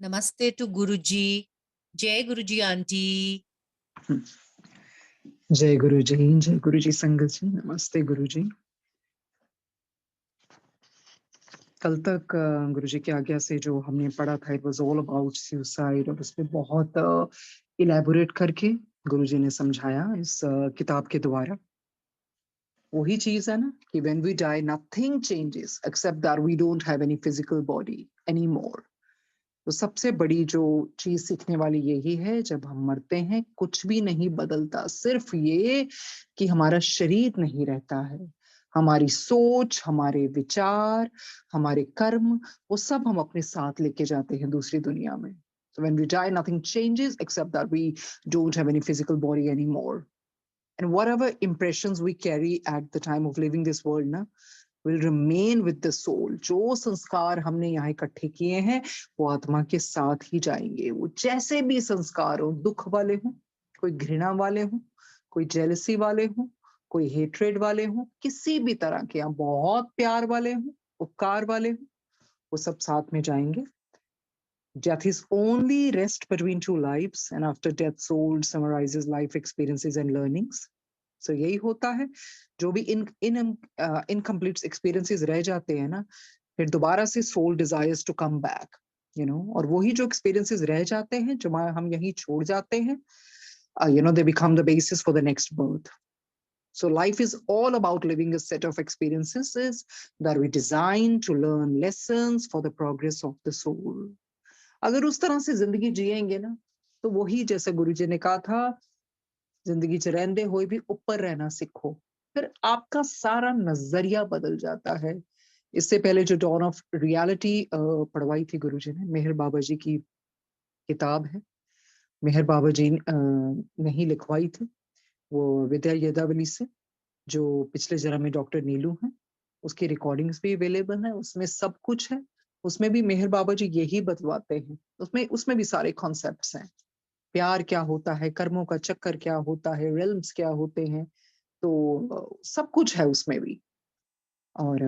Namaste to Guruji. Jai Guruji auntie. जय गुरु जी, जय गुरु जी संगत जी, नमस्ते गुरु जी। कल तक गुरु जी की आज्ञा से जो हमने पढ़ा था, it was all about suicide, और उसमें बहुत इलैबोरेट करके गुरु जी ने समझाया इस किताब के द्वारा। वही चीज है ना कि when we die nothing changes except that we don't have any physical body any more. तो सबसे बड़ी जो चीज सीखने वाली यही है, जब हम मरते हैं कुछ भी नहीं बदलता, सिर्फ ये कि हमारा शरीर नहीं रहता है, हमारी सोच, हमारे विचार, हमारे कर्म, वो सब हम अपने साथ लेके जाते हैं दूसरी दुनिया में। So when we die, nothing changes except that we don't have any physical body anymore. And whatever impressions we carry at the time of living this world, na, will remain with the soul. जो संस्कार हमने यहाँ इकट्ठे किए हैं वो आत्मा के साथ ही जाएंगे। वो जैसे भी संस्कार हो, दुख वाले हों, कोई घृणा वाले हों, कोई जेलसी वाले हों, कोई हेट्रेड वाले हों, किसी भी तरह के, यहाँ बहुत प्यार वाले हों, उपकार वाले हों, वो सब साथ में जाएंगे। Death is only rest between two lives, and after death, soul summarizes life experiences and learnings. So यही होता है, जो भी इनकम्प्लीट एक्सपीरियंसेस रह जाते हैं ना, फिर दोबारा से soul desires to come back, और वही जो एक्सपीरियंसेस रह जाते हैं, जो हम यहीं छोड़ जाते हैं, they become the basis for the next birth. So life is all about living a set of experiences that we design to learn lessons for the progress of the soul. अगर उस तरह से जिंदगी जिएंगे ना, तो वही जैसे गुरु जी ने कहा था, जिंदगी च रहंदे होए भी ऊपर रहना सीखो, फिर आपका सारा नजरिया बदल जाता है। इससे पहले जो डॉन ऑफ रियलिटी पढ़वाई थी गुरु जी ने, मेहर बाबा जी की किताब है, मेहर बाबा जी ने ही लिखवाई थी, वो विद्या यदावली से, जो पिछले जन्म में डॉक्टर नीलू हैं, उसकी रिकॉर्डिंग्स भी अवेलेबल है, उसमें सब कुछ है। उसमें भी मेहर बाबा जी यही बतलाते हैं, उसमें उसमें भी सारे कॉन्सेप्ट्स हैं। प्यार क्या होता है, कर्मों का चक्कर क्या होता है, रेल्म्स क्या होते हैं, तो सब कुछ है उसमें भी। और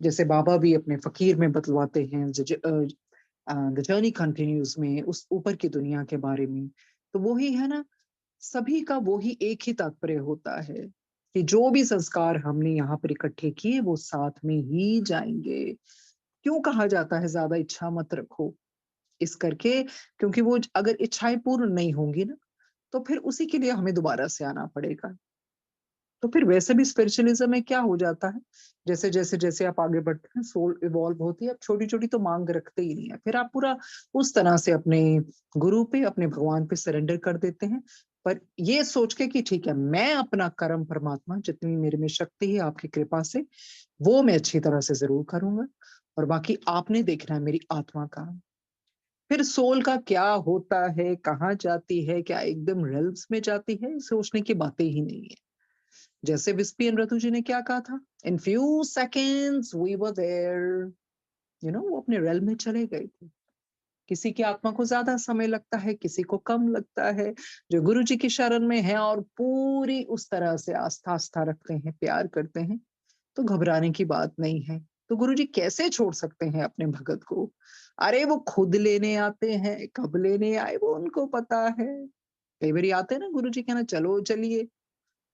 जैसे बाबा भी अपने फकीर में बतलवाते हैं, द जर्नी कंटिन्यूज में उस ऊपर की दुनिया के बारे में। तो वही है ना, सभी का वही एक ही तात्पर्य होता है कि जो भी संस्कार हमने यहाँ पर इकट्ठे किए वो साथ में ही जाएंगे। क्यों कहा जाता है ज्यादा इच्छा मत रखो? इस करके, क्योंकि वो अगर इच्छाएं पूर्ण नहीं होंगी ना, तो फिर उसी के लिए हमें दोबारा से आना पड़ेगा। तो फिर वैसे भी स्पिरिचुअलिज्म में क्या हो जाता है, जैसे जैसे जैसे आप आगे बढ़ते हैं, सोल इवॉल्व होती है, आप छोटी छोटी तो मांग रखते ही नहीं है, फिर आप पूरा उस तरह से अपने गुरु पे, अपने भगवान पे सरेंडर कर देते हैं। पर ये सोच के कि ठीक है, मैं अपना कर्म परमात्मा, जितनी मेरे में शक्ति है आपकी कृपा से, वो मैं अच्छी तरह से जरूर करूंगा, और बाकी आपने देखना है मेरी आत्मा का। फिर सोल का क्या होता है, कहाँ जाती है, क्या एकदम रेल्व्स में जाती है, सोचने की बातें ही नहीं है। जैसे विस्पी एंड रतु जी ने क्या कहा था, in few seconds we were there, वो अपने रेल में चले गए थे। किसी की आत्मा को ज्यादा समय लगता है, किसी को कम लगता है। जो गुरु जी की शरण में है और पूरी उस तरह से आस्था रखते हैं, प्यार करते हैं, तो घबराने की बात नहीं है। तो गुरु जी कैसे छोड़ सकते हैं अपने भगत को? अरे वो खुद लेने आते हैं, कब लेने आए वो उनको पता है। कई बार आते हैं ना गुरु जी, कहना चलो चलिए,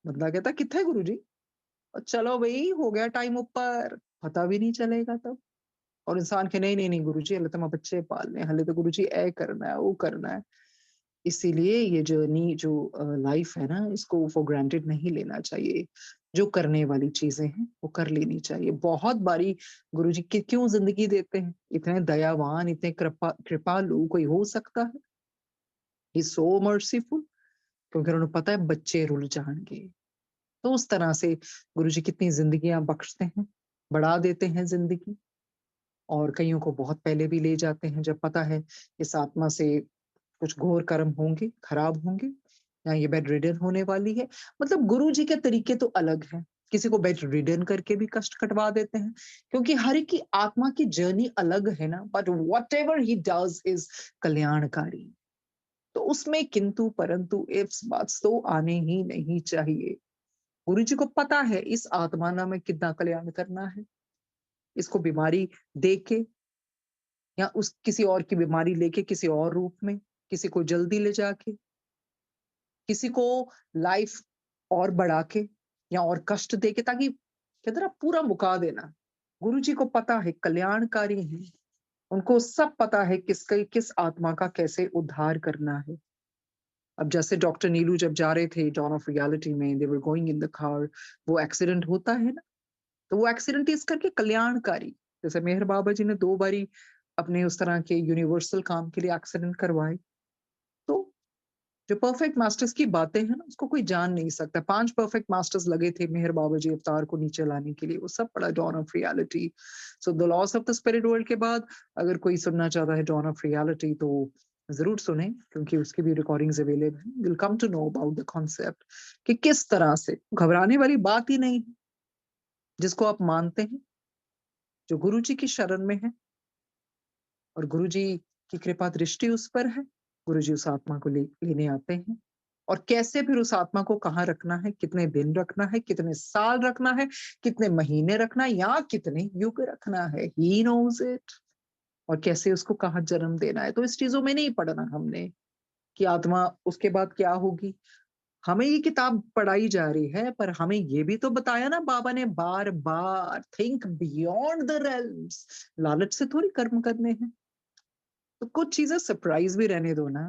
बंदा कहता किथे गुरु जी, और चलो भाई हो गया टाइम ऊपर, पता भी नहीं चलेगा तब। और इंसान के नहीं नहीं नहीं गुरु जी, हले तो मैं बच्चे पालने, हले तो गुरु जी ए करना है, वो करना है। इसीलिए ये जर्नी जो लाइफ है ना, इसको फॉर ग्रांटेड नहीं लेना चाहिए। जो करने वाली चीजें हैं वो कर लेनी चाहिए। बहुत बारी गुरु जी की क्यों जिंदगी देते हैं, इतने दयावान, इतने कृपालु कोई हो सकता है? ही सो मर्सीफुल, क्योंकि उन्हें पता है बच्चे रुल जाएंगे। तो उस तरह से गुरु जी कितनी जिंदगियां बख्शते हैं, बढ़ा देते हैं जिंदगी। और कईयों को बहुत पहले भी ले जाते हैं, जब पता है इस आत्मा से कुछ घोर कर्म होंगे, खराब होंगे, या ये बेड रिडन होने वाली है। मतलब गुरु जी के तरीके तो अलग हैं। किसी को बेड रिडन करके भी कष्ट कटवा देते हैं, क्योंकि हर एक की आत्मा की जर्नी अलग है ना, but what ever he does is कल्याणकारी। तो उसमें किंतु परंतु इफ्स बात्स तो आने ही नहीं चाहिए। गुरु जी को पता है इस आत्मा ना में कितना कल्याण करना है, इसको बीमारी दे के, या उस किसी और की बीमारी लेके किसी और रूप में, किसी को जल्दी ले जाके, किसी को लाइफ और बढ़ा के या और कष्ट दे के, ताकि कहते हैं ना पूरा मुका देना। गुरुजी को पता है कल्याणकारी है, उनको सब पता है किस आत्मा का कैसे उद्धार करना है। अब जैसे डॉक्टर नीलू जब जा रहे थे डॉन ऑफ रियलिटी में, they were going in the car, वो एक्सीडेंट होता है ना, तो वो एक्सीडेंट इस करके कल्याणकारी। जैसे मेहर बाबा जी ने 2 बारी अपने उस तरह के यूनिवर्सल काम के लिए एक्सीडेंट करवाए। तो जो परफेक्ट मास्टर्स की बातें हैं ना, उसको कोई जान नहीं सकता। 5 परफेक्ट मास्टर्स लगे थे मेहर बाबा जी अवतार को नीचे लाने के लिए, वो सब पढ़ा dawn of reality. So the loss of the spirit world के बाद अगर कोई सुनना चाहता है डॉन ऑफ रियलिटी, तो जरूर सुने, क्योंकि उसकी भी रिकॉर्डिंग्स अवेलेबल है। Will come to know about the concept कि किस तरह से घबराने वाली बात ही नहीं, जिसको आप मानते हैं, जो गुरु जी की शरण में है और गुरु जी की कृपा दृष्टि उस पर है, गुरु जी उस आत्मा को लेने आते हैं। और कैसे फिर उस आत्मा को कहाँ रखना है, कितने दिन रखना है, कितने साल रखना है, कितने महीने रखना है, या कितने युग रखना है, ही नोज इट। और कैसे उसको कहाँ जन्म देना है। तो इस चीजों में नहीं पढ़ना हमने कि आत्मा उसके बाद क्या होगी। हमें ये किताब पढ़ाई जा रही है, पर हमें ये भी तो बताया ना बाबा ने बार बार, थिंक बियॉन्ड द रेल्म्स। लालच से थोड़ी कर्म करने हैं। तो कुछ चीजें सरप्राइज भी रहने दो ना।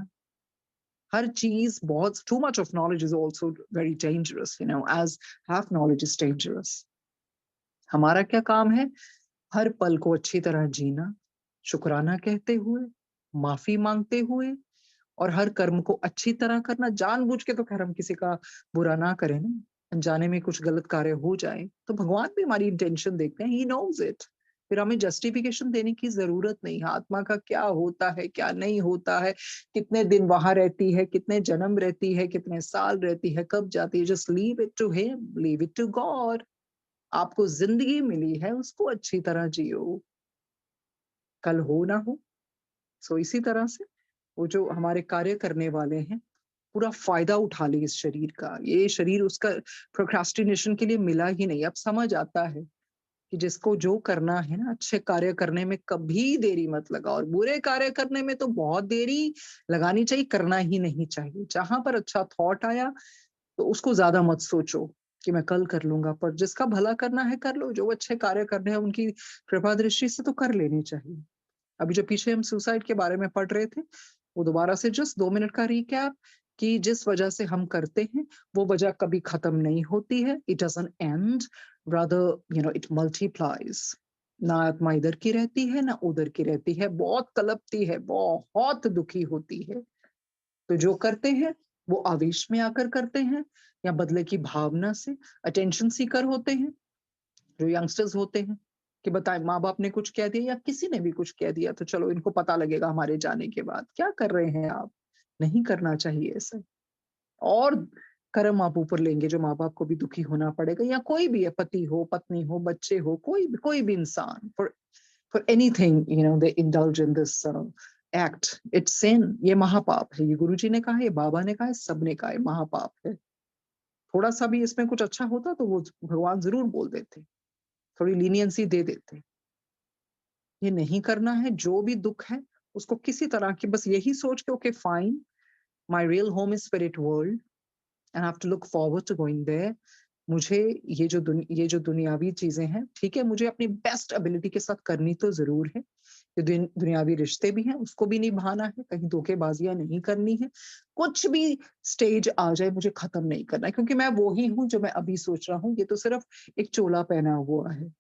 हर चीज बहुत, too much of knowledge is also very dangerous, as half knowledge is dangerous. हमारा क्या काम है? हर पल को अच्छी तरह जीना, शुक्राना कहते हुए, माफी मांगते हुए, और हर कर्म को अच्छी तरह करना। जानबूझ के तो खैर हम किसी का बुरा ना करें ना, अनजाने में कुछ गलत कार्य हो जाए तो भगवान भी हमारी इंटेंशन देखते हैं, ही नोज इट। फिर हमें जस्टिफिकेशन देने की जरूरत नहीं है। आत्मा का क्या होता है, क्या नहीं होता है, कितने दिन वहां रहती है, कितने जन्म रहती है, कितने साल रहती है, कब जाती है, just leave it to him, leave it to God. आपको जिंदगी मिली है, उसको अच्छी तरह जियो, कल हो ना हो। सो इसी तरह से वो जो हमारे कार्य करने वाले हैं, पूरा फायदा उठा ले इस शरीर का। ये शरीर उसका प्रोक्रास्टिनेशन के लिए मिला ही नहीं। अब समझ आता है कि जिसको जो करना है ना, अच्छे कार्य करने में कभी देरी मत लगा, और बुरे कार्य करने में तो बहुत देरी लगानी चाहिए, करना ही नहीं चाहिए। जहां पर अच्छा थॉट आया तो उसको ज्यादा मत सोचो कि मैं कल कर लूंगा, पर जिसका भला करना है कर लो। जो अच्छे कार्य करने हैं उनकी कृपा दृष्टि से तो कर लेनी चाहिए। अभी जो पीछे हम सुसाइड के बारे में पढ़ रहे थे, वो दोबारा से जस्ट 2 मिनट का रिकैप, कि जिस वजह से हम करते हैं वो वजह कभी खत्म नहीं होती है। It doesn't and, rather it multiplies. ना आत्मा इधर की रहती है ना उधर की रहती है, बहुत तड़पती है, बहुत दुखी होती है। तो जो करते हैं वो आवेश में आकर करते हैं, या बदले की भावना से, अटेंशन सीकर होते हैं। जो यंगस्टर्स होते हैं कि बताएं, माँ बाप ने कुछ कह दिया या किसी ने भी कुछ कह दिया, तो चलो इनको पता लगेगा हमारे जाने के बाद। क्या कर रहे हैं आप? नहीं करना चाहिए ऐसा। और कर्म आप ऊपर लेंगे जो माँ बाप को भी दुखी होना पड़ेगा, या कोई भी है, पति हो, पत्नी हो, बच्चे हो, कोई भी इंसान, for anything they indulge in this act, it's sin. ये महापाप है। ये गुरुजी ने कहा है, ये बाबा ने कहा है, सबने कहा है, महापाप है। थोड़ा सा भी इसमें कुछ अच्छा होता तो वो भगवान जरूर बोल देते, थोड़ी लीनियंसी दे देते। ये नहीं करना है। जो भी दुख है उसको किसी तरह की, बस यही सोच के, okay fine, my real home is spirit world and I have to look forward to going there. मुझे ये जो दुनियावी चीजें हैं, ठीक है, मुझे अपनी बेस्ट एबिलिटी के साथ करनी तो जरूर है। ये दुनियावी रिश्ते भी हैं, उसको भी निभाना है, कहीं धोखेबाजियां नहीं करनी है। कुछ भी स्टेज आ जाए मुझे खत्म नहीं करना है, क्योंकि मैं वो ही हूँ जो मैं अभी सोच रहा हूँ। ये तो सिर्फ एक चोला पहना हुआ है,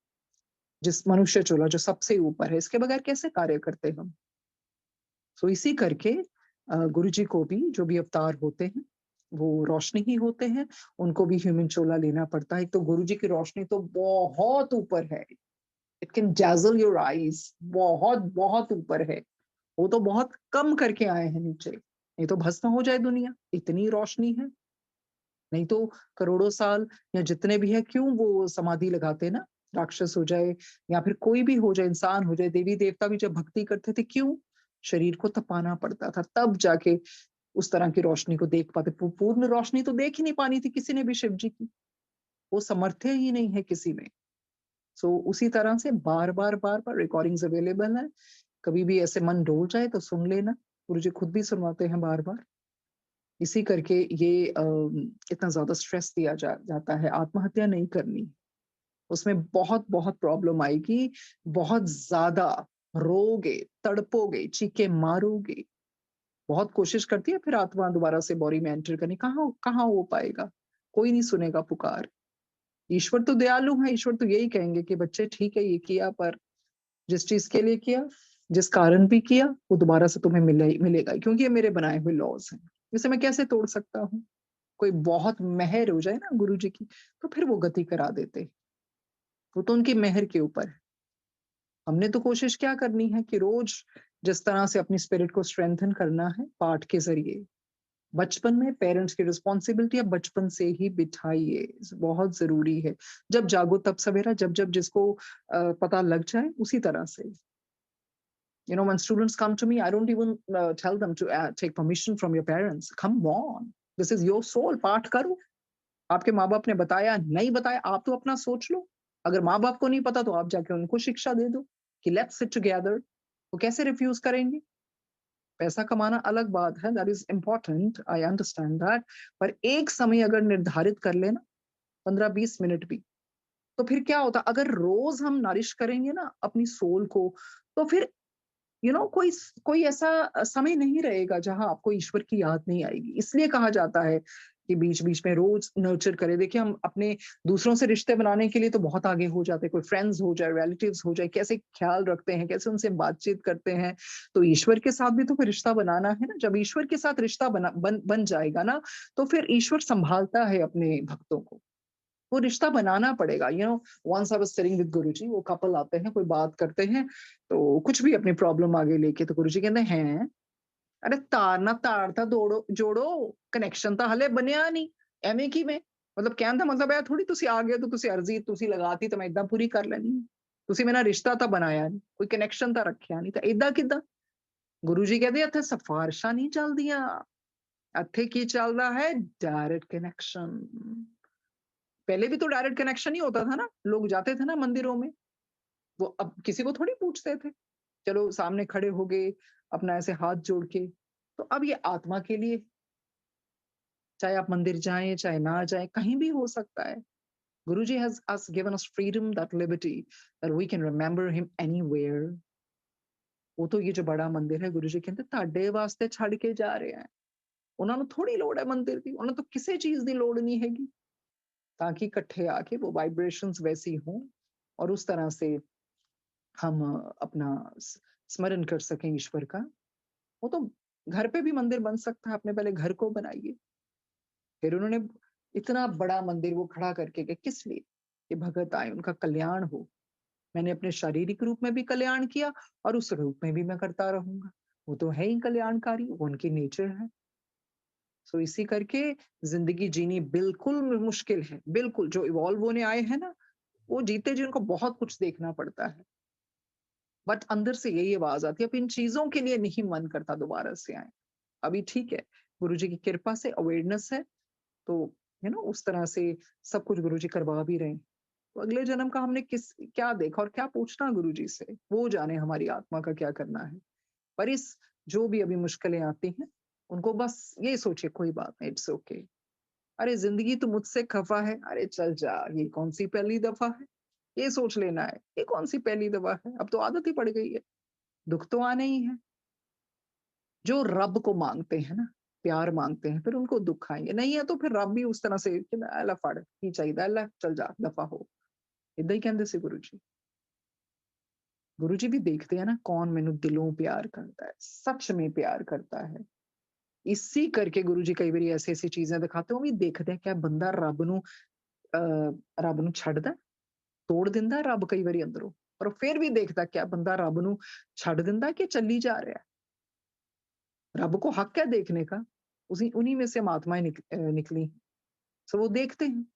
जिस मनुष्य चोला जो सबसे ऊपर है, इसके बगैर कैसे कार्य करते हम। सो इसी करके गुरु जी को भी जो भी अवतार होते हैं वो रोशनी ही होते हैं। उनको भी ह्यूमन चोला लेना पड़ता है। तो गुरु जी की रोशनी तो बहुत ऊपर है, इट कैन डैज़ल योर आईज, बहुत बहुत ऊपर है। वो तो बहुत कम करके आए हैं नीचे, नहीं तो भस्म हो जाए दुनिया, इतनी रोशनी है। नहीं तो करोड़ों साल या जितने भी है, क्यों वो समाधि लगाते ना, राक्षस हो जाए या फिर कोई भी हो जाए, इंसान हो जाए, देवी देवता भी जब भक्ति करते थे, क्यों? शरीर को तपाना पड़ता था, तब जाके उस तरह की रोशनी को देख पाते। पूर्ण रोशनी तो देख ही नहीं पानी थी किसी ने भी शिव जी की, वो समर्थ ही नहीं है किसी में। सो उसी तरह से बार बार रिकॉर्डिंग्स अवेलेबल है। कभी भी ऐसे मन डोल जाए तो सुन लेना, गुरुजी खुद भी सुनवाते हैं बार-बार। इसी करके ये इतना ज़्यादा स्ट्रेस दिया जाता है, आत्महत्या नहीं करनी। उसमें बहुत-बहुत प्रॉब्लम आएगी, बहुत ज़्यादा रोओगे, तड़पोगे, चीखें मारोगे। बहुत कोशिश करती है फिर आत्मा दोबारा से बॉडी में एंटर करने, कहाँ कहाँ हो पाएगा? कोई नहीं सुनेगा पुकार। ईश्वर तो दयालु है, ईश्वर तो यही कहेंगे कि बच्चे ठीक है ये किया, पर जिस चीज़ के लिए किया, जिस कारण भी किया, वो दोबारा से तुम्हें मिलेगा ही, क्योंकि ये मेरे बनाए हुए लॉज़ हैं। इसे मैं कैसे तोड़ सकता हूँ? कोई बहुत मेहर हो जाए ना गुरुजी की, तो फिर वो गति करा देते। वो तो उनकी मेहर के ऊपर है। हमने तो कोशिश क्या करनी है कि रोज़ जिस तरह से अपनी स्पिरिट को स्ट्रेंथन करना है पाठ के ज़रिए, बचपन में पेरेंट्स की रिस्पॉन्सिबिलिटी आप बचपन से ही बिठाइए, बहुत ज़रूरी है। जब जागो तब सवेरा, जब-जब जिसको पता लग जाए उसी तरह से। You know, when students come to me, I don't even tell them to take permission from your parents. Come on, this is your soul. पाठ करो। आपके माँ-बाप ने बताया, नहीं बताया, आप तो अपना सोच लो। अगर माँ-बाप को नहीं पता तो आप जाके उनको शिक्षा दे दो कि लेट्स सिट टुगेदर। वो कैसे रिफ्यूज़ करेंगे? पैसा कमाना अलग बात है, that is important, I understand that. पर एक समय अगर निर्धारित कर लेना, 15-20 मिनट भी, तो फिर क्या होता है, अगर रोज़ हम नरिश करेंगे ना अपनी सोल को, तो फिर कोई ऐसा समय नहीं रहेगा जहाँ आपको ईश्वर की याद नहीं आएगी। इसलिए कहा जाता है कि बीच-बीच में रोज़ नर्चर करें। देखिए, हम अपने दूसरों से रिश्ते बनाने के लिए तो बहुत आगे हो जाते हैं, कोई फ्रेंड्स हो जाए, रिलेटिव्स हो जाए, कैसे ख़्याल रखते हैं, कैसे उनसे बातचीत करते हैं। तो ईश्वर के साथ भी तो फिर रिश्ता बनाना है ना, जब ईश्वर के साथ रिश्ता बन जाएगा ना, तो फिर ईश्वर सँभालता है अपने भक्तों को। वो रिश्ता बनाना पड़ेगा। Once I was sitting with Guruji, वो कपल आते हैं, कोई बात करते हैं, तो कुछ भी अपनी प्रॉब्लम आगे लेके, तो गुरुजी कहते हैं, "अरे तार ना तार ਤਾਂ ਜੋੜੋ, ਕਨੈਕਸ਼ਨ ਤਾਂ ਹਲੇ ਬਣਿਆ ਨਹੀਂ, ਐਵੇਂ ਕਿਵੇਂ?" ਮਤਲਬ ਕਹਿਣ ਦਾ ਮਤਲਬ ਇਹ ਥੋੜੀ ਤੁਸੀਂ ਆ ਗਏ, ਤਾਂ ਤੁਸੀਂ ਅਰਜ਼ੀ ਤੁਸੀਂ ਲਗਾਤੀ ਤਾਂ ਮੈਂ ਏਦਾਂ ਪੂਰੀ ਕਰ ਲੈਣੀ ਹੈ। ਤੁਸੀਂ ਮੇਰੇ ਨਾਲ ਰਿਸ਼ਤਾ ਤਾਂ ਬਣਾਇਆ ਨਹੀਂ, ਕੋਈ ਕਨੈਕਸ਼ਨ ਤਾਂ ਰੱਖਿਆ ਨਹੀਂ, ਤਾਂ ਏਦਾਂ ਕਿੱਦਾਂ? ਗੁਰੂ ਜੀ ਕਹਿੰਦੇ ਇੱਥੇ ਸਿਫਾਰਿਸ਼ਾਂ ਨਹੀਂ ਚੱਲਦੀਆਂ, ਇੱਥੇ ਕੀ ਚੱਲਦਾ ਹੈ? Direct connection. पहले भी तो डायरेक्ट कनेक्शन ही होता था ना, लोग जाते थे ना मंदिरों में, वो अब किसी को थोड़ी पूछते थे। चलो सामने खड़े हो गए, अपना ऐसे हाथ जोड़ के, तो अब ये आत्मा के लिए, चाहे आप मंदिर जाएँ, चाहे ना जाएँ, कहीं भी हो सकता है। Guruji has us given us freedom, that liberty, that we can remember him anywhere. वो तो ये जो बड़ा मंदिर है, गुरुजी कहते ਤੁਹਾਡੇ ਵਾਸਤੇ ਛੱਡ ਕੇ ਜਾ ਰਿਹਾ ਹੈ। ਉਹਨਾਂ ਨੂੰ ਥੋੜੀ ਲੋੜ ਹੈ ਮੰदिर ਦੀ, ਉਹਨਾਂ ਤੋਂ ਕਿਸੇ ਚੀਜ਼ ਦੀ ਲੋੜ नहीं हैगी, ताकि इकट्ठे आके वो वाइब्रेशंस वैसी हों और उस तरह से हम अपना स्मरण कर सकें ईश्वर का। वो तो घर पे भी मंदिर बन सकता है, अपने पहले घर को बनाइए। फिर उन्होंने इतना बड़ा मंदिर वो खड़ा करके कि किस लिए? कि भगत आए, उनका कल्याण हो। मैंने अपने शारीरिक रूप में भी कल्याण किया और उस रूप में भी मैं करता रहूँगा। वो तो है ही कल्याणकारी, वो उनकी नेचर है। सो इसी करके ज़िंदगी जीनी बिल्कुल मुश्किल है, बिल्कुल। जो इवॉल्व होने आए हैं ना, वो जीते जी उनको बहुत कुछ देखना पड़ता है। बट अंदर से यही आवाज़ आती है, अब इन चीज़ों के लिए नहीं मन करता दोबारा से आएँ। अभी ठीक है, गुरुजी की कृपा से अवेयरनेस है, तो उस तरह से सब कुछ गुरुजी करवा भी रहे हैं। तो अगले जन्म का हमने क्या देखा और क्या पूछना गुरुजी से, वो जाने हमारी आत्मा का क्या करना है। पर इस जो भी अभी मुश्किलें आती हैं, उनको बस ये सोचिए कोई बात नहीं, इट्स ओके। अरे ज़िंदगी तू मुझसे खफ़ा है, अरे चल जा, ये कौन-सी पहली दफ़ा है? ये सोच लेना है, ये कौन-सी पहली दफ़ा है? अब तो आदत ही पड़ गई है, दुःख तो आने ही है। जो रब को माँगते हैं ना, प्यार माँगते हैं, फिर उनको दुःख आएँगे, नहीं है तो फिर रब भी उस तरह से कहता है, "ਲੈ ਫੜ, ਕੀ ਚਾਹੀਦਾ? ਲੈ चल जा, दफ़ा हो।" ਏਦਾਂ ਹੀ ਕਹਿੰਦੇ ਸੀ ਗੁਰੂ जी। गुरु जी भी देखते हैं ना कौन मैनू दिलों प्यार करता है, सच में प्यार करता है। इसी करके गुरु जी कई बारी ऐसी-ऐसी चीज़ें दिखाते हैं, वो भी देखते हैं क्या बंदा रब नू छड्डदा है, तोड़ दिंदा है रब कई बारी अंदरों, पर फिर भी देखदा क्या बंदा रब नू छड्ड दिंदा है कि चली जा रहा है। रब को हक है देखने का, उसी उन्हीं में से हम आत्माएँ निकली। सो वो देखते हैं।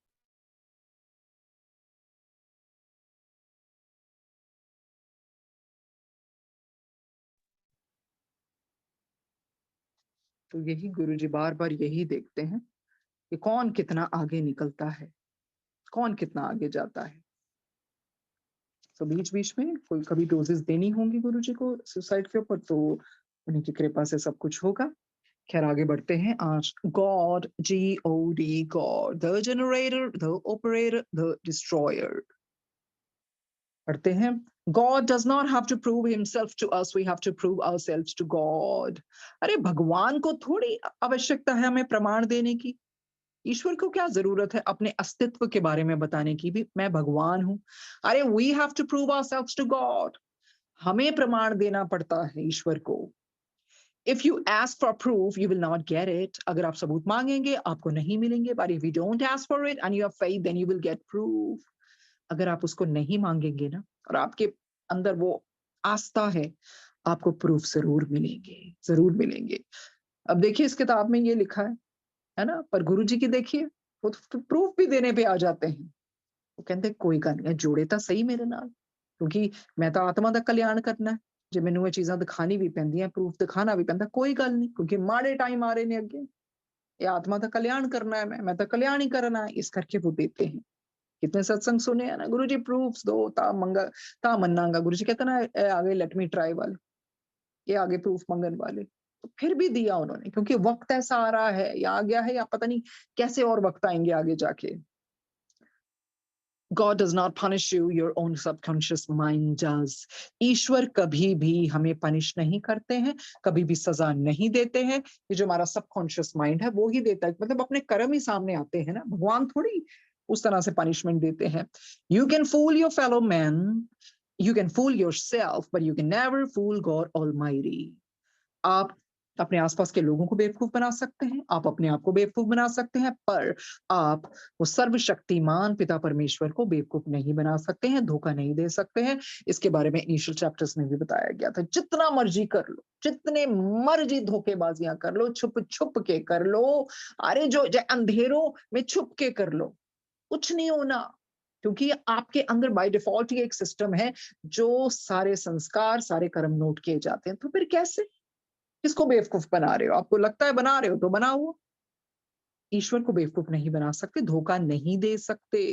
तो यही गुरु जी बार-बार यही देखते हैं कि कौन कितना आगे निकलता है, कौन कितना आगे जाता है। तो बीच-बीच में कोई कभी डोज़ेज़ देनी होंगी गुरुजी को सुसाइड के ऊपर, तो उन्हीं की कृपा से सब कुछ होगा। खैर आगे बढ़ते हैं आज। God, G-O-D, God, the generator, the operator, the destroyer. पढ़ते हैं, God does not have to prove himself to us, we have to prove ourselves to God। अरे भगवान को थोड़ी आवश्यकता है हमें प्रमाण देने की। ईश्वर को क्या जरूरत है अपने अस्तित्व के बारे में बताने की भी, मैं भगवान हूं। अरे we have to prove ourselves to God, हमें प्रमाण देना पड़ता है ईश्वर को। If you ask for proof, you will not get it। अगर आप सबूत मांगेंगे आपको नहीं मिलेंगे। But if you don't ask for it and you have faith, then you will get proof। अगर आप उसको नहीं मांगेंगे ना और आपके अंदर वो आस्था है, आपको प्रूफ जरूर मिलेंगे, जरूर मिलेंगे। अब देखिए इस किताब में ये लिखा है ना? पर गुरुजी की देखिए, वो तो प्रूफ भी देने पे आ जाते हैं। वो कहते हैं कोई गल नहीं, जुड़े ਤਾਂ ਸਹੀ ਮੇਰੇ ਨਾਲ, ਕਿਉਂਕਿ ਮੈਂ ਤਾਂ ਆਤਮਾ ਦਾ ਕਲਿਆਣ ਕਰਨਾ ਹੈ। ਜੇ ਮੈਨੂੰ ਇਹ ਚੀਜ਼ਾਂ ਦਿਖਾਣੀ ਵੀ ਪੈਂਦੀਆਂ, ਪ੍ਰੂਫ ਦਿਖਾਣਾ ਵੀ ਪੈਂਦਾ, ਕੋਈ ਗੱਲ ਨਹੀਂ, ਕਿਉਂਕਿ ਮਾੜੇ ਟਾਈਮ ਆ ਰਹੇ ਨੇ ਅੱਗੇ। ਇਹ आत्मा ਦਾ कल्याण करना है, मैं तो कल्याण ही करना है, इस करके वो देते हैं। कितने सत्संग सुने हैं ना, गुरुजी प्रूफ्स दो ता मंगा ता मन्नांगा। गुरुजी कहते ना आगे लेट मी ट्राई वाले, ये आगे प्रूफ मंगन वाले। तो फिर भी दिया उन्होंने, क्योंकि वक्त ऐसा आ रहा है या आ गया है या पता नहीं कैसे और वक्त आएंगे आगे जाके। God does not punish you, your own subconscious mind does। ईश्वर कभी भी हमें पनिश नहीं करते हैं, कभी भी सजा नहीं देते हैं। ये जो हमारा सबकॉन्शियस माइंड है वो ही देता है, मतलब अपने कर्म ही सामने आते हैं ना, भगवान थोड़ी उस तरह से पनिशमेंट देते हैं। You can fool your fellow man, you can fool yourself, but you can never fool God Almighty। आप अपने आसपास के लोगों को बेवकूफ बना सकते हैं, आप अपने आप को बेवकूफ बना सकते हैं, पर आप वो सर्वशक्तिमान पिता परमेश्वर को बेवकूफ नहीं बना सकते हैं, धोखा नहीं दे सकते हैं। इसके बारे में इनिशियल चैप्टर्स में भी बताया गया था। जितना मर्जी कर लो, जितने मर्जी धोखेबाजियां कर लो, छुप छुप के कर लो, अरे जो अंधेरों में छुप के कर लो, कुछ नहीं होना, क्योंकि आपके अंदर बाय डिफॉल्ट ये एक सिस्टम है, जो सारे संस्कार, सारे कर्म नोट किए जाते हैं। तो फिर कैसे, किसको बेवकूफ बना रहे हो? आपको लगता है बना रहे हो तो बनाओ। ईश्वर को बेवकूफ नहीं बना सकते, धोखा नहीं दे सकते।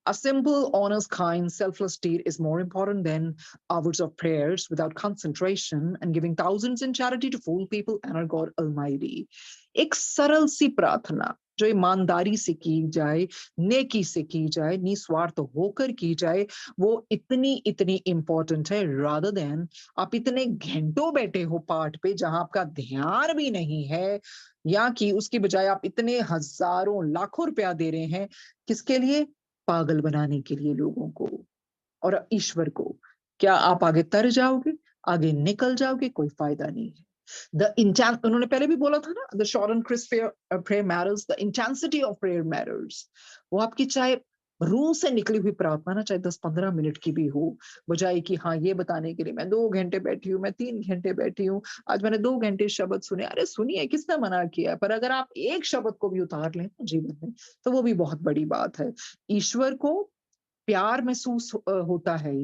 A simple, honest, kind, selfless deed is more important than hours of prayers without concentration and giving thousands in charity to fool people and our God Almighty। एक सरल सी प्रार्थना जो ईमानदारी से की जाए, नेकी से की जाए, निस्वार्थ होकर की जाए, वो इतनी इतनी इंपॉर्टेंट है, रादर देन आप इतने घंटों बैठे हो पाठ पे जहां आपका ध्यान भी नहीं है, या कि उसकी बजाय आप इतने हजारों लाखों रुपया दे रहे हैं किसके लिए? पागल बनाने के लिए लोगों को और ईश्वर को। क्या आप आगे तर जाओगे, आगे निकल जाओगे? कोई फायदा नहीं है। उन्होंने पहले भी बोला था ना, the short and crisp prayer matters, the intensity of prayer matters. वो आपकी चाहे रूह से निकली हुई प्रार्थना ना, चाहे 10-15 मिनट की भी हो, बजाय कि हाँ ये बताने के लिए मैं 2 घंटे बैठी हूँ, मैं 3 घंटे बैठी हूँ, आज मैंने 2 घंटे शब्द सुने। अरे सुनिए, किसने मना किया? पर अगर आप एक शब्द को भी उतार लें ना जीवन में, तो वो भी बहुत बड़ी बात है। ईश्वर को प्यार महसूस होता है,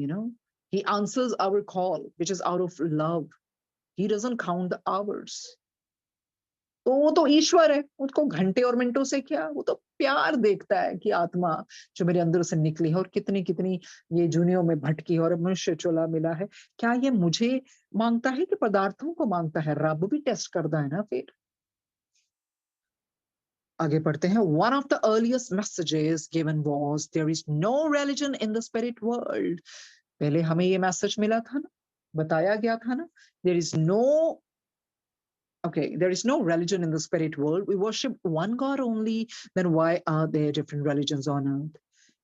he answers our call which is out of love। he doesn't count the hours। तो वो तो ईश्वर है, उसको घंटे और मिनटों से क्या, वो तो प्यार देखता है कि आत्मा जो मेरे अंदर से निकली है और कितनी कितनी ये जुनियों में भटकी है और मनुष्य चोला मिला है, क्या ये मुझे मांगता है कि पदार्थों को मांगता है? रब भी टेस्ट करता है ना फिर। आगे पढ़ते हैं। One of the earliest messages given was there is no religion in the spirit world। पहले हमें ये मैसेज मिला था ना, बताया गया था ना, there is no Okay, there is no religion in the spirit world, we worship one God only, then why are there different religions on earth?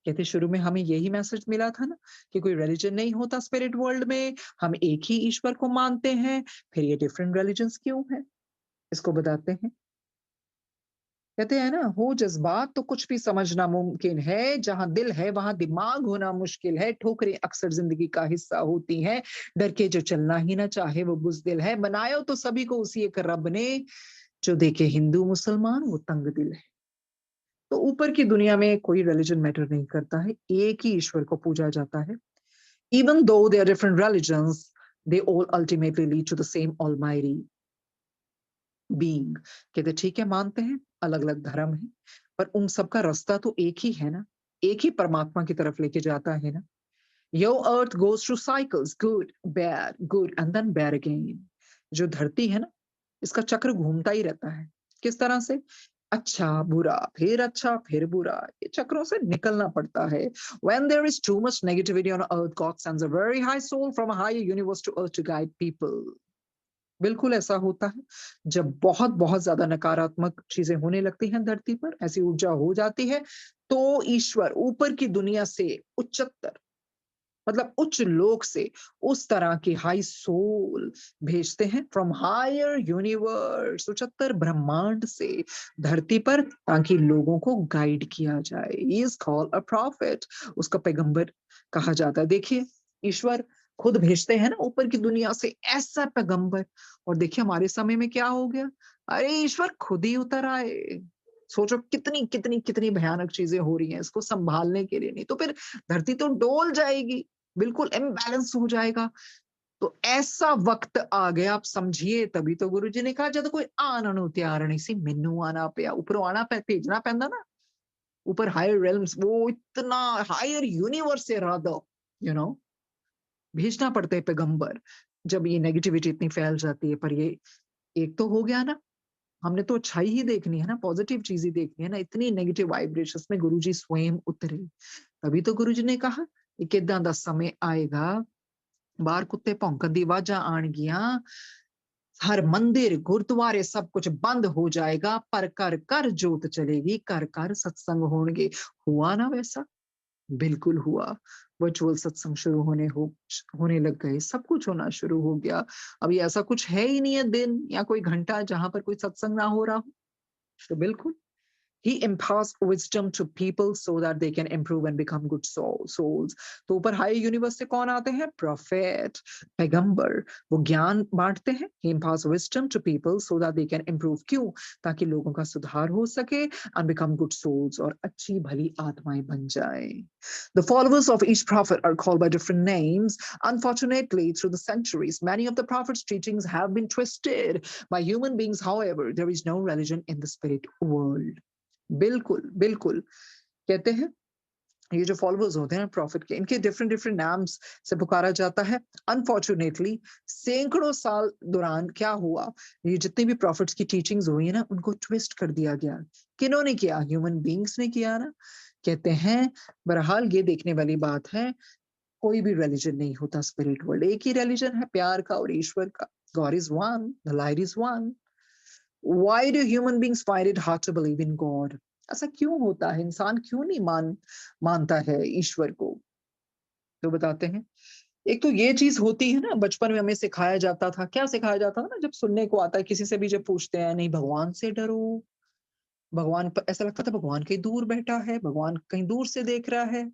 कहते शुरू में हमें यही मैसेज मिला था ना कि कोई रिलीजन नहीं होता स्पिरिट वर्ल्ड में, हम एक ही ईश्वर को मानते हैं, फिर ये डिफरेंट रिलीजन्स क्यों हैं? इसको बताते हैं। कहते हैं ना, हो जज्बात तो कुछ भी समझना मुमकिन है, जहां दिल है वहां दिमाग होना मुश्किल है, ठोकरें अक्सर जिंदगी का हिस्सा होती हैं, डर के जो चलना ही ना चाहे वो बुज़दिल है, बनाया तो सभी को उसी एक रब ने, जो देखे हिंदू मुसलमान वो तंग दिल है। तो ऊपर की दुनिया में कोई रिलीजन मैटर नहीं करता है, एक ही ईश्वर को पूजा जाता है। Even though there are different religions, they all ultimately lead to the same almighty being। कहते ठीक है, मानते हैं अलग अलग धर्म है, पर उन सबका रास्ता तो एक ही है ना, एक ही परमात्मा की तरफ लेके जाता है ना। Your earth goes through cycles, good and then bad again. जो धरती है ना, इसका चक्र घूमता ही रहता है। किस तरह से? अच्छा, फिर बुरा। ये चक्रों से निकलना पड़ता है। When there is too much negativity on earth, God sends a very high soul from a higher universe to earth to guide people. बिल्कुल ऐसा होता है। जब बहुत-बहुत ज़्यादा नकारात्मक चीज़ें होने लगती हैं धरती पर, ऐसी ऊर्जा हो जाती है, तो ईश्वर ऊपर की दुनिया से उच्चतर मतलब उच्च लोक से उस तरह की हाई सोल भेजते हैं फ्रॉम हायर यूनिवर्स उच्चतर ब्रह्मांड से धरती पर ताकि लोगों को गाइड किया जाए he is called a profit उसका पैगंबर कहा जाता है देखिए ईश्वर खुद भेजते हैं ना ऊपर की दुनिया से ऐसा पैगंबर और देखिए हमारे समय में क्या हो गया अरे ईश्वर खुद ही उतर आए सोचो कितनी कितनी कितनी भयानक चीजें हो रही हैं इसको संभालने के लिए नहीं तो फिर धरती तो डोल जाएगी बिल्कुल इम्बैलेंस हो जाएगा तो ऐसा वक्त आ गया आप समझिए तभी तो गुरुजी ने कहा जब कोई आना नु त्यार नहीं सी मेनू आना पिया ऊपर आना भेजना पैंदा ना ऊपर हायर रेल्म्स वो इतना हायर यूनिवर्स से रादर यू नो भेजना पड़ता है पैगंबर जब ये नेगेटिविटी इतनी फैल जाती है पर ये एक तो हो गया ना हमने तो अच्छाई ही देखनी है ना पॉजिटिव चीज ही देखनी है ना इतनी नेगेटिव वाइब्रेशंस में गुरुजी स्वयं उतरे तभी तो गुरुजी ने कहा कि इदां दा समय आएगा बाहर कुत्ते भौंकन दी आवाजां आਣगीਆਂ हर मंदिर गुरुद्वारे सब कुछ बंद हो जाएगा पर कर कर जोत चलेगी कर कर सत्संग होंगे हुआ ना वैसा बिल्कुल हुआ वर्चुअल सत्संग शुरू होने लग गए सब कुछ होना शुरू हो गया अभी ऐसा कुछ है ही नहीं है दिन या कोई घंटा जहां पर कोई सत्संग ना हो रहा हो तो बिल्कुल He imparts wisdom to people so that they can improve and become good souls. तो ऊपर हाई यूनिवर्स से कौन आते हैं prophet पैगंबर वो ज्ञान बांटते हैं He imparts wisdom to people so that they can improve क्यों ताकि लोगों का सुधार हो सके and become good souls और अच्छी भली आत्माएं बन जाए The followers of each prophet are called by different names. Unfortunately, through the centuries, many of the prophet's teachings have been twisted by human beings. However, there is no religion in the spirit world. बिल्कुल बिल्कुल कहते हैं ये जो followers होते हैं profit के इनके डिफरेंट डिफरेंट नाम्स से पुकारा जाता है अनफॉर्चुनेटली सैकड़ों साल दौरान क्या हुआ ये जितनी भी प्रॉफिट्स की टीचिंग्स हुई है ना उनको ट्विस्ट कर दिया गया किन्होंने किया ह्यूमन बींग्स ने किया ना कहते हैं बहरहाल ये देखने वाली बात है कोई भी रिलीजन नहीं होता स्पिरिट वर्ल्ड एक ही रिलीजन है प्यार का और ईश्वर का God is one the light is one Why do human beings find it hard to believe in God? ऐसा क्यों होता है इंसान क्यों नहीं मानता है ईश्वर को तो बताते हैं एक तो ये चीज होती है ना बचपन में हमें सिखाया जाता था क्या सिखाया जाता था ना जब सुनने को आता है किसी से भी जब पूछते हैं नहीं भगवान से डरो भगवान ऐसा लगता था भगवान कहीं दूर बैठा है भगवान कहीं दूर से देख रहा है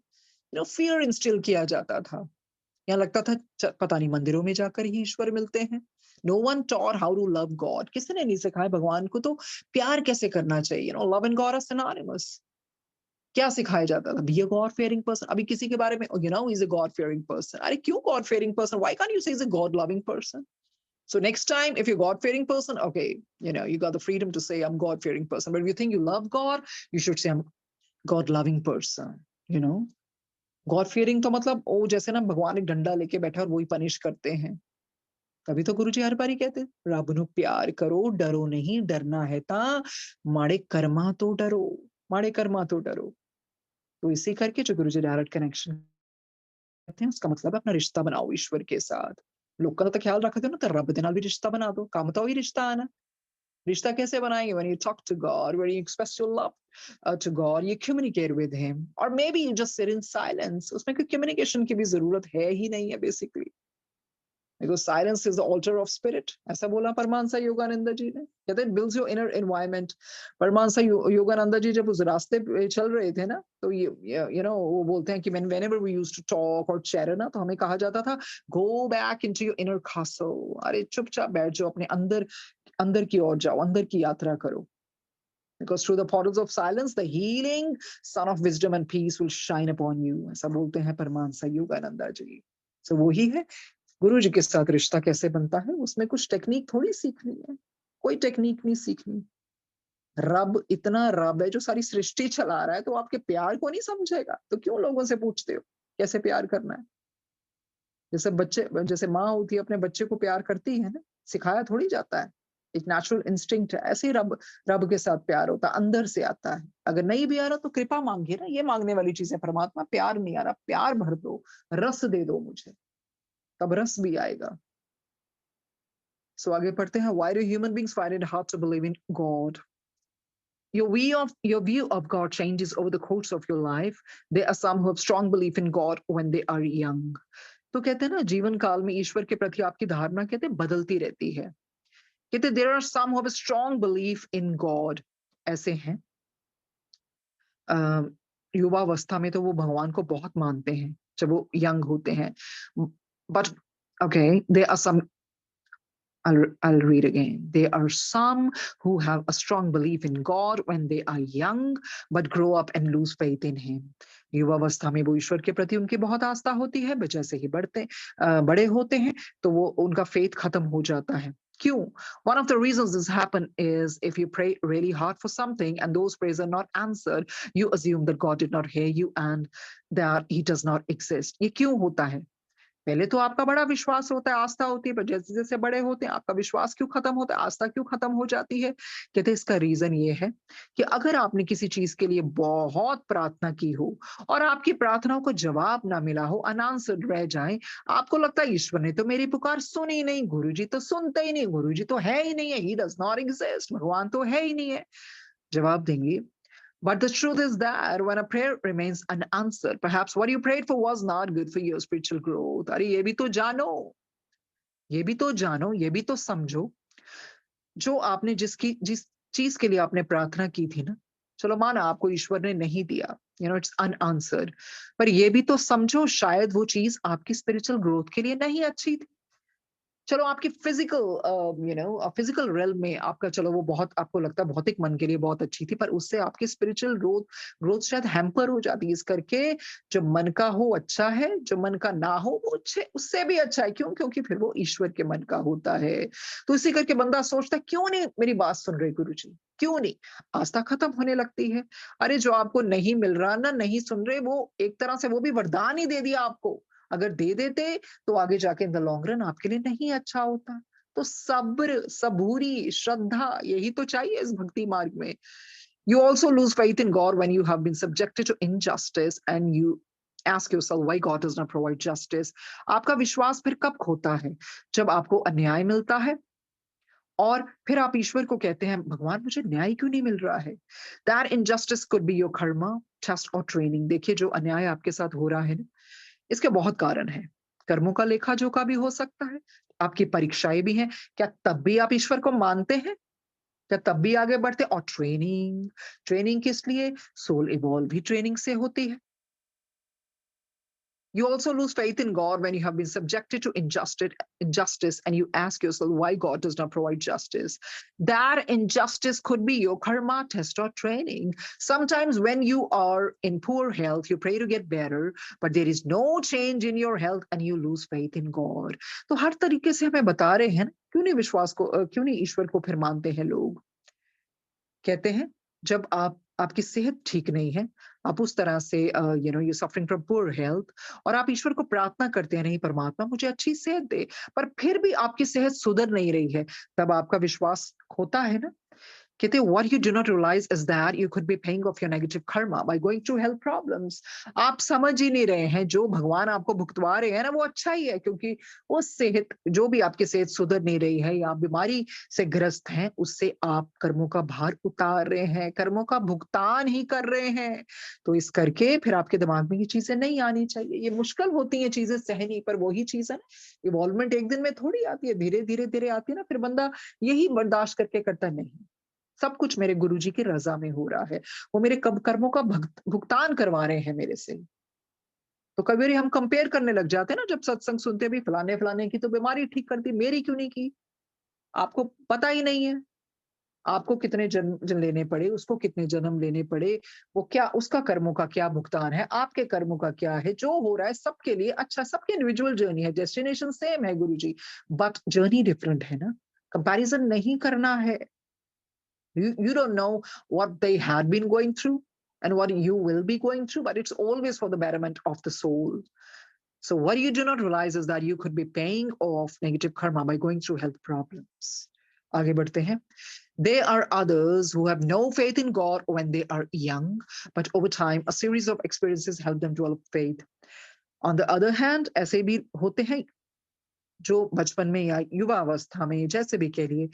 फियर इंस्टिल किया जाता था यहाँ लगता था पता नहीं मंदिरों में जाकर ही ईश्वर मिलते हैं no one taught how to love God किसी ने नहीं सिखाया भगवान को तो प्यार कैसे करना चाहिए love and God are synonymous क्या सिखाया जाता था be a God fearing person अभी किसी के बारे में is a God fearing person अरे क्यों God fearing person why can't you say is a God loving person so next time if you're God fearing person okay you got the freedom to say I'm God fearing person but if you think you love God you should say I'm God loving person you know God fearing तो मतलब वो जैसे ना भगवान एक डंडा लेके बैठा और वही पनिश करते हैं तभी तो गुरुजी हर बारी कहते रब नु प्यार करो डरो नहीं डरना है ता माड़े कर्मा तो डरो माड़े कर्मा तो डरो तो इसी करके जो गुरुजी डायरेक्ट कनेक्शन करते हैं उसका मतलब है अपना रिश्ता बनाओ ईश्वर के साथ लोगों का तो ख्याल रखते हो ना तो रब दे नाल भी रिश्ता बना दो काम तो वही रिश्ता आना रिश्ता कैसे बनाएंगे when you talk to God when you express your love to God you communicate with him or maybe you just sit in silence उसमें कोई communication की भी जरूरत है ही नहीं है basically because silence is the altar of spirit ऐसा बोला परमानसा योगानंद जी ने कहते हैं builds your inner environment परमानसा Yogananda ji जब उस रास्ते पे चल रहे थे ना तो वो बोलते हैं कि whenever we used to talk or chat ना तो हमें कहा जाता था go back into your inner castle अरे चुपचाप बैठ जाओ अपने अंदर की ओर जाओ अंदर की यात्रा करो because through the portals of silence the healing sun of wisdom and peace will shine upon you ऐसा बोलते हैं परमानसा योगानंदा जी so वही है गुरु जी के साथ रिश्ता कैसे बनता है उसमें कुछ टेक्निक थोड़ी सीखनी है कोई टेक्निक नहीं सीखनी रब इतना रब है जो सारी सृष्टि चला रहा है तो आपके प्यार को नहीं समझेगा तो क्यों लोगों से पूछते हो कैसे प्यार करना है जैसे माँ होती है अपने बच्चे को प्यार करती है ना, सिखाया थोड़ी जाता है। एक नेचुरल इंस्टिंक्ट है, ऐसे ही रब रब के साथ प्यार होता है, अंदर से आता है। अगर नहीं भी आ रहा तो कृपा मांगिए ना, ये मांगने वाली चीज़ है। परमात्मा प्यार नहीं आ रहा, प्यार भर दो, रस दे दो मुझे, तब रस भी आएगा। सो आगे पढ़ते हैं, why do human beings find it hard to believe in God? Your view of God changes over the course of your life. There are some who have strong belief in God when they are young. तो कहते हैं ना, जीवन काल में ईश्वर के प्रति आपकी धारणा कहते हैं बदलती रहती है। कहते there are some who have a strong belief in God. ऐसे हैं अ, युवावस्था में तो वो भगवान को बहुत मानते हैं जब वो यंग होते हैं। But okay, there are some I'll read again. There are some who have a strong belief in God when they are young, but grow up and lose faith in Him. युवावस्था में वो ईश्वर के प्रति उनकी बहुत आस्था होती है, but जैसे ही बड़े होते हैं, तो वो उनका faith खत्म हो जाता है। क्यों? One of the reasons this happen is if you pray really hard for something and those prayers are not answered, you assume that God did not hear you and that He does not exist. ये क्यों होता है? पहले तो आपका बड़ा विश्वास होता है, आस्था होती है, पर जैसे-जैसे बड़े होते हैं, आपका विश्वास क्यों खत्म होता है, आस्था क्यों खत्म हो जाती है? कहते हैं इसका रीज़न ये है कि अगर आपने किसी चीज़ के लिए बहुत प्रार्थना की हो और आपकी प्रार्थनाओं को जवाब ना मिला हो, अनआंसर्ड रह जाएँ, आपको लगता है ईश्वर ने तो मेरी पुकार सुनी ही नहीं, गुरुजी तो सुनते ही नहीं, गुरुजी तो है ही नहीं है, ही डज़ नॉट एक्जिस्ट, भगवान तो है ही नहीं है। जवाब देंगे, but the truth is that when a prayer remains unanswered, perhaps what you prayed for was not good for your spiritual growth. अरे ये भी तो जानो, ये भी तो जानो, ये भी तो समझो, जो आपने जिस चीज के लिए आपने प्रार्थना की थी ना, चलो माना आपको ईश्वर ने नहीं दिया, इट्स अनआंसर्ड, पर ये भी तो समझो शायद वो चीज आपकी स्पिरिचुअल ग्रोथ के लिए नहीं अच्छी थी। चलो आपकी फिजिकल रेल्म में आपका, चलो वो बहुत आपको लगता है भौतिक मन के लिए बहुत अच्छी थी, पर उससे आपकी स्पिरिचुअल ग्रोथ ग्रोथ शायद हैम्पर हो जाती है। इस करके जो मन का हो अच्छा है, जो मन का ना हो वो अच्छे उससे भी अच्छा है। क्यों? क्योंकि फिर वो ईश्वर के मन का होता है। तो इसी करके बंदा सोचता है क्यों नहीं मेरी बात सुन रहे गुरु जी, क्यों नहीं? आस्था खत्म होने लगती है। अरे जो आपको नहीं मिल रहा ना, नहीं सुन रहे, वो एक तरह से वो भी वरदान ही दे दिया आपको। अगर दे देते तो आगे जाके इन द लॉन्ग रन आपके लिए नहीं अच्छा होता। तो सब्र, सबूरी, श्रद्धा यही तो चाहिए इस भक्ति मार्ग में। You also lose faith in God when you have been subjected to injustice and you ask yourself why God does not provide justice. आपका विश्वास फिर कब खोता है? जब आपको अन्याय मिलता है और फिर आप ईश्वर को कहते हैं, भगवान मुझे न्याय क्यों नहीं मिल रहा है? That injustice could be your karma, test or training. देखिए जो अन्याय आपके साथ हो रहा है ना, इसके बहुत कारण हैं। कर्मों का लेखा-जोखा भी हो सकता है, आपकी परीक्षाएँ भी हैं। क्या तब भी आप ईश्वर को मानते हैं? क्या तब भी आगे बढ़ते हैं? और ट्रेनिंग, ट्रेनिंग किस लिए? सोल इवॉल्व भी ट्रेनिंग से होती है। You also lose faith in God when you have been subjected to injustice and you ask yourself why God does not provide justice. That injustice could be your karma, test, or training. Sometimes when you are in poor health, you pray to get better, but there is no change in your health and you lose faith in God. तो हर तरीके से हमें बता रहे हैं ना, क्यों नहीं ईश्वर को फिर मानते हैं लोग? कहते हैं जब आपकी सेहत ठीक नहीं है, आप उस तरह से you suffering from poor health और आप ईश्वर को प्रार्थना करते हैं, नहीं परमात्मा मुझे अच्छी सेहत दे, पर फिर भी आपकी सेहत सुधर नहीं रही है, तब आपका विश्वास खोता है ना। कहते हैं what you do not realize is that you could be paying off your negative karma by going through health problems. आप समझ ही नहीं रहे हैं जो भगवान आपको भुगतवा रहे हैं ना, वो अच्छा ही है, क्योंकि वो सेहत जो भी आपकी सेहत सुधर नहीं रही है या आप बीमारी से ग्रस्त हैं, उससे आप कर्मों का भार उतार रहे हैं, कर्मों का भुगतान ही कर रहे हैं। तो इस करके फिर आपके दिमाग में ये चीजें नहीं आनी चाहिए। ये मुश्किल होती हैं चीजें सहनी, पर वही चीज है ना, इवॉल्वमेंट एक दिन में थोड़ी आती है, धीरे धीरे धीरे आती है ना। फिर बंदा यही बर्दाश्त करके करता नहीं, सब कुछ मेरे गुरुजी की रज़ा में हो रहा है। वो मेरे कब कर्मों का भुगतान करवा रहे हैं मेरे से। तो कभी बारी हम कंपेयर करने लग जाते हैं ना, जब सत्संग सुनते भी, फलाने-फलाने की तो बीमारी ठीक कर दी, मेरी क्यों नहीं की? आपको पता ही नहीं है। आपको कितने जन्म लेने पड़े, उसको कितने जन्म लेने पड़े, वो क्या उसका कर्मों का क्या भुगतान है, आपके कर्मों का क्या है, जो हो रहा है सबके लिए अच्छा, सबकी इंडिविजुअल जर्नी है, डेस्टिनेशन सेम है गुरुजी, बट जर्नी डिफरेंट है ना, कंपैरिज़न नहीं करना है। You don't know what they had been going through and what you will be going through, but it's always for the betterment of the soul. So what you do not realize is that you could be paying off negative karma by going through health problems. आगे बढ़ते हैं. There are others who have no faith in God when they are young, but over time, a series of experiences help them develop faith. On the other hand, ऐसे भी होते हैं जो बचपन में या युवावस्था में जैसे भी कह लिए,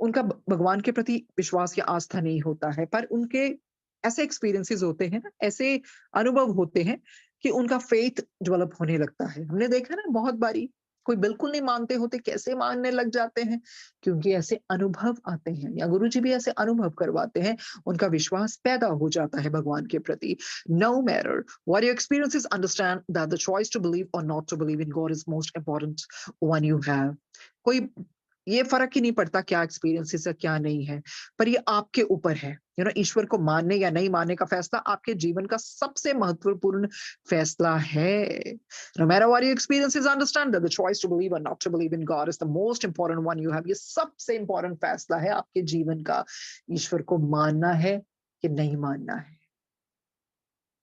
उनका भगवान के प्रति विश्वास या आस्था नहीं होता है, पर उनके ऐसे एक्सपीरियंसेस होते हैं ना, ऐसे अनुभव होते हैं कि उनका फेथ डेवलप होने लगता है. हमने देखा ना बहुत बारी, कोई बिल्कुल नहीं मानते होते, कैसे मानने लग जाते हैं, क्योंकि ऐसे अनुभव आते हैं या गुरुजी भी ऐसे अनुभव करवाते हैं, उनका विश्वास पैदा हो जाता है भगवान के प्रति. No matter what your experiences, understand that the choice to believe or not to believe in God is most important one you have. कोई ये फर्क ही नहीं पड़ता क्या एक्सपीरियंसेस है क्या नहीं है, पर ये आपके ऊपर है. ईश्वर को मानने या नहीं मानने का फैसला आपके जीवन का सबसे महत्वपूर्ण फैसला है. No matter what your experiences, understand that the choice to believe or not to believe in God is the most important one you have. ये सबसे important फैसला है आपके जीवन का, ईश्वर को मानना है कि नहीं मानना है.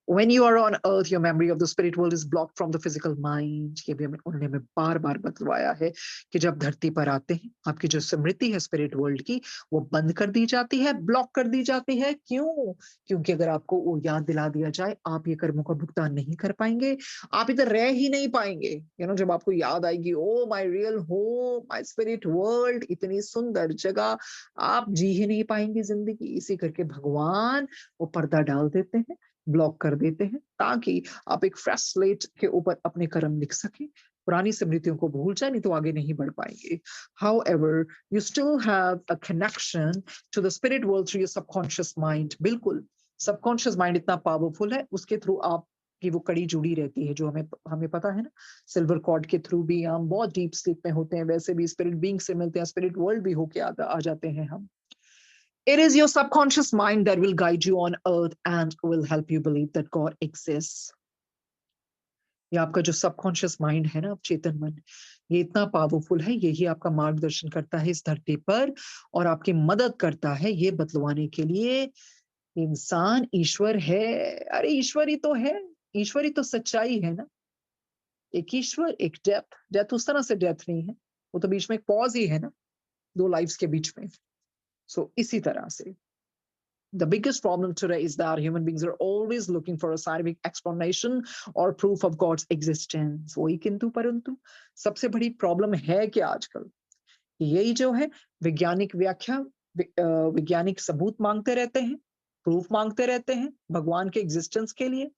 When you are on earth, your memory of the spirit world is blocked from the physical mind. ये भी उन्होंने हमें बार-बार बतलवाया है कि जब धरती पर आते हैं, आपकी जो स्मृति है स्पिरिट वर्ल्ड की, वो बंद कर दी जाती है, ब्लॉक कर दी जाती है. क्यों? क्योंकि अगर आपको वो याद दिला दिया जाए, आप ये कर्मों का भुगतान नहीं कर पाएंगे, आप इधर रह ही नहीं पाएंगे. जब आपको याद आएगी, oh my real home, my spirit world, इतनी सुंदर जगह, आप जी ही नहीं पाएंगे जिंदगी. इसी करके भगवान वो पर्दा डाल देते हैं, ब्लॉक कर देते हैं, ताकि आप एक फ्रेश स्लेट के ऊपर अपने कर्म लिख सकें, पुरानी स्मृतियों को भूल जाए, नहीं तो आगे नहीं बढ़ पाएंगे. However, you still have a connection to the spirit world through your subconscious mind. बिल्कुल, सबकॉन्शियस माइंड इतना पावरफुल है, उसके थ्रू आप की वो कड़ी जुड़ी रहती है, जो हमें हमें पता है ना, सिल्वर कॉर्ड के थ्रू भी हम बहुत डीप स्लीप में होते हैं, वैसे भी स्पिरिट बीइंग से मिलते हैं, स्पिरिट वर्ल्ड भी होके आ जाते हैं हम. It is your subconscious mind that will guide you on earth and will help you believe that God exists. ये आपका जो सबकॉन्शियस माइंड है ना, चेतन मन, ये इतना पावरफुल है, यही आपका मार्गदर्शन करता है इस धरती पर और आपकी मदद करता है ये बतलवाने के लिए इंसान ईश्वर है. अरे ईश्वर ही तो है, ईश्वर ही तो सच्चाई है ना. एक ईश्वर, एक डेथ उस तरह से डेथ नहीं है, वो तो बीच में एक पॉज ही है ना, दो लाइफ्स के बीच में. सो इसी तरह से the biggest problem today is that human beings are always looking for a scientific explanation or proof of God's existence. वही किंतु परंतु सबसे बड़ी प्रॉब्लम है कि आजकल यही जो है, वैज्ञानिक व्याख्या, वैज्ञानिक सबूत मांगते रहते हैं, प्रूफ मांगते रहते हैं भगवान के एग्जिस्टेंस के लिए.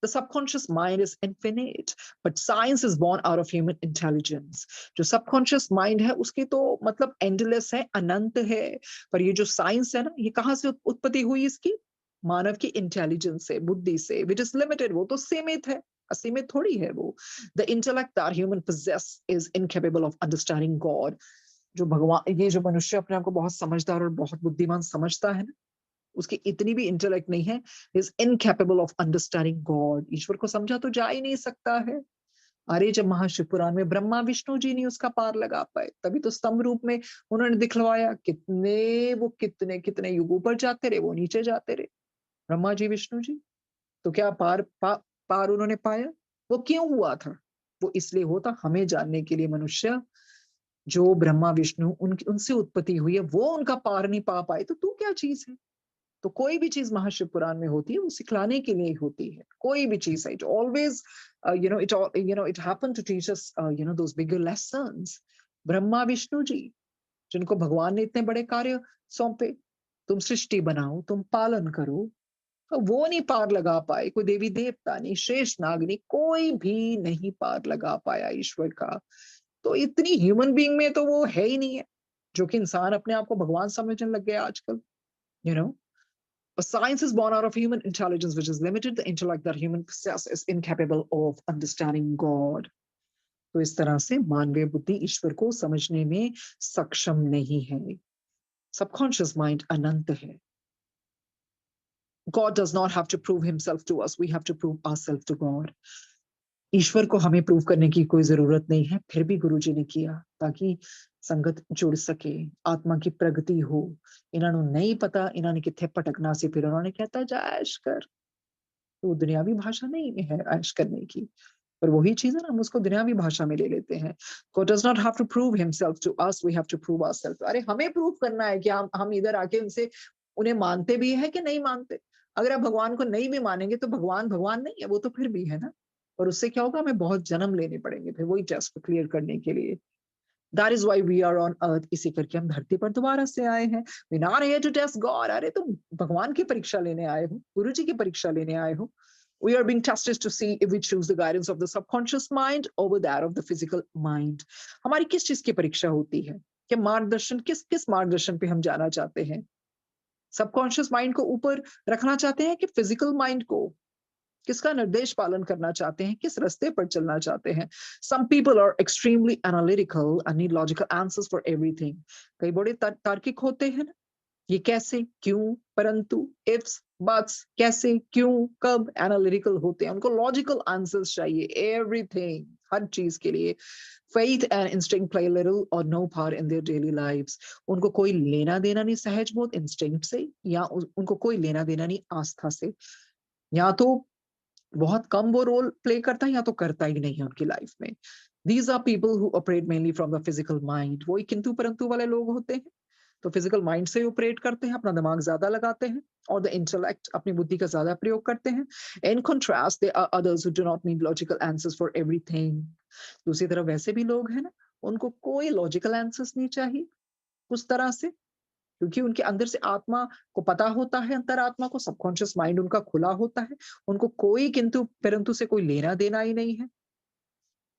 The subconscious mind is infinite, but science is born out of human intelligence. जो subconscious mind है उसकी तो मतलब endless है, अनंत है, पर ये जो साइंस है ना, ये कहाँ से उत्पत्ति हुई इसकी? मानव की इंटेलिजेंस से, बुद्धि से, which is limited. वो तो सीमित है, असीमित थोड़ी है वो. The intellect that human possess is incapable of understanding God. जो भगवान, ये जो मनुष्य अपने आप को बहुत समझदार और बहुत बुद्धिमान समझता है ना, उसकी इतनी भी इंटेलेक्ट नहीं है, is incapable of understanding God. ईश्वर को समझा तो जा ही नहीं सकता है. अरे जब महाशिव पुराण में ब्रह्मा विष्णु जी नहीं उसका पार लगा पाए, तभी तो स्तंभ रूप में उन्होंने दिखलवाया, कितने कितने युग ऊपर जाते रहे, वो नीचे जाते रहे, ब्रह्मा जी विष्णु जी. तो क्या पार उन्होंने पाया? वो क्यों हुआ था? वो इसलिए होता हमें जानने के लिए, मनुष्य जो ब्रह्मा विष्णु उनसे उत्पत्ति हुई है, वो उनका पार नहीं पा पाए, तो तू क्या चीज है? तो कोई भी चीज महाशिव पुराण में होती है वो सिखलाने के लिए होती है. कोई भी चीज है, it always it happen to teach us those bigger lessons. Brahma Vishnu ji जिनको भगवान ने इतने बड़े कार्य सौंपे, तुम सृष्टि बनाओ, तुम पालन करो, तो वो नहीं पार लगा पाए. कोई देवी देवता नहीं, शेष नाग नहीं, कोई भी नहीं पार लगा पाया ईश्वर का. तो इतनी ह्यूमन बीइंग में तो वो है ही नहीं है, जो कि इंसान अपने आप को भगवान समझने लग गया आजकल. You know A science is born out of human intelligence, which is limited. The intellect that human possess is incapable of understanding God. तो इस तरह से मानवीय बुद्धि ईश्वर को समझने में सक्षम नहीं है. Subconscious mind अनंत है. God does not have to prove himself to us. We have to prove ourselves to God. ईश्वर को हमें प्रूव करने की कोई जरूरत नहीं है, फिर भी गुरुजी ने किया ताकि संगत जुड़ सके, आत्मा की प्रगति हो. इन्होंने नहीं पता इन्होंने कितने भटकना से, फिर उन्होंने कहता जा ऐश कर. तो दुनियावी भाषा नहीं है ऐश करने की. पर वही चीज़ है ना, हम उसको दुनियावी भाषा में ले लेते हैं। God does not have to prove himself to us, we have to prove ourselves. अरे हमें प्रूव करना है कि हम इधर आके उनसे उन्हें मानते भी हैं कि नहीं मानते। अगर आप भगवान को नहीं भी मानेंगे तो भगवान भगवान नहीं है, वो तो फिर भी है ना। और उससे क्या होगा, हमें बहुत जन्म लेने पड़ेंगे फिर वही टेस्ट को क्लियर करने के लिए। That is why we are on earth, इसी करके हम धरती पर दोबारा से आए हैं। We not here to test God, अरे तुम भगवान की परीक्षा लेने आए हो, गुरु जी की परीक्षा लेने आए हो। We are being tested to see if we choose the guidance of the subconscious mind over that of the physical mind. हमारी किस चीज की परीक्षा होती है, कि मार्गदर्शन किस किस मार्गदर्शन पे हम जाना चाहते हैं। सबकॉन्शियस माइंड को ऊपर रखना चाहते हैं कि फिजिकल माइंड को, किसका निर्देश पालन करना चाहते हैं, किस रास्ते पर चलना चाहते हैं। Some people are extremely analytical and need logical answers for everything. कई बड़े तार्किक होते हैं ना, ये कैसे, क्यों, परंतु, इफ्स, बट्स, कैसे, क्यों, कब, एनालिटिकल होते हैं, उनको लॉजिकल आंसर्स चाहिए एवरीथिंग, हर चीज के लिए। Faith and instinct play little or no part in their daily lives. उनको कोई लेना देना नहीं सहज बोध इंस्टिंक्ट से, या उनको कोई लेना देना नहीं आस्था से। या तो बहुत कम वो रोल प्ले करता है या तो करता ही नहीं है उनकी लाइफ में। These are people who operate mainly from the physical mind. वही किंतु परंतु वाले लोग होते हैं, तो फिजिकल माइंड से ऑपरेट करते हैं, अपना दिमाग ज्यादा लगाते हैं, और द इंटेलेक्ट, अपनी बुद्धि का ज्यादा प्रयोग करते हैं। In contrast there are others who do not need logical answers for everything. दूसरी तरफ वैसे भी लोग हैं ना, उनको कोई लॉजिकल आंसर्स नहीं चाहिए उस तरह से, क्योंकि उनके अंदर से आत्मा को पता होता है, अंतरात्मा को, सबकॉन्शियस माइंड उनका खुला होता है। उनको कोई किंतु परंतु से कोई लेना देना ही नहीं है।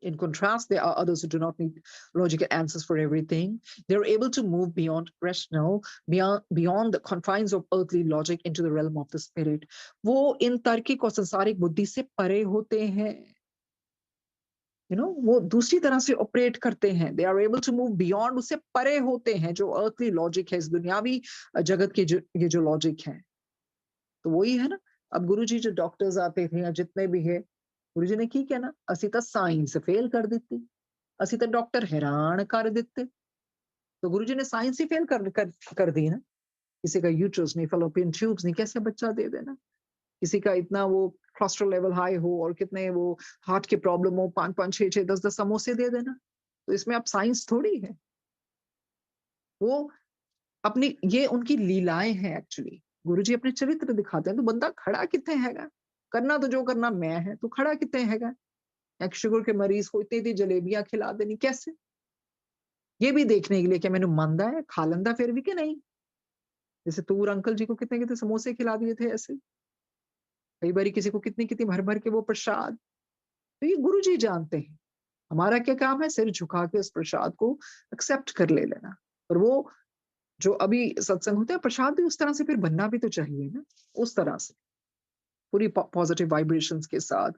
In contrast, there are others who do not need logical answers for everything. They're able to move beyond rational, beyond the confines of earthly logic into the realm of the spirit. वो इन तार्किक और संसारिक बुद्धि से परे होते हैं। वो दूसरी तरह से ऑपरेट करते हैं। They are able to move beyond, उससे परे होते हैं जो अर्थली लॉजिक है, इस दुनियावी जगत के ये जो लॉजिक है। तो वही है ना, अब गुरुजी जो डॉक्टर्स आते थे या जितने भी है, गुरुजी ने की क्या ना, ਅਸੀਂ ਤਾਂ ਸਾਇੰਸ ਫੇਲ ਕਰ ਦਿੱਤੀ, ਅਸੀਂ ਤਾਂ डॉक्टर हैरान कर ਦਿੱਤੇ। तो गुरुजी ने साइंस ही फेल कर दी ना। किसी का यूट्रस नहीं, फैलोपियन ट्यूब्स नहीं, कैसे बच्चा दे देना। किसी का इतना वो कोलेस्ट्रॉल लेवल हाई हो और कितने वो हार्ट की प्रॉब्लम हो, 5-5, 6-6, 10-10 समोसे दे देना। तो इसमें अब साइंस थोड़ी है। वो अपनी, ये उनकी लीलाएं हैं एक्चुअली। गुरुजी अपने चरित्र दिखाते हैं, तो बंदा खड़ा कितने हैगा, करना तो जो करना मैं है, तो खड़ा कितने हैगा। एक शुगर के मरीज को इतनी इतनी जलेबियां खिला देनी, कैसे, ये भी देखने के लिए क्या मैंने मंदा है, खा लेंदा फिर भी कि नहीं। जैसे तूर अंकल जी को कितने कितने समोसे खिला दिए थे, ऐसे कई बार किसी को कितनी कितनी भर भर के वो प्रसाद। तो ये गुरु जी जानते हैं। हमारा क्या काम है, सिर झुका के उस प्रसाद को एक्सेप्ट कर ले लेना। और वो जो अभी सत्संग होते हैं, प्रसाद भी उस तरह से फिर बनना भी तो चाहिए ना, उस तरह से पूरी पॉजिटिव वाइब्रेशंस के साथ।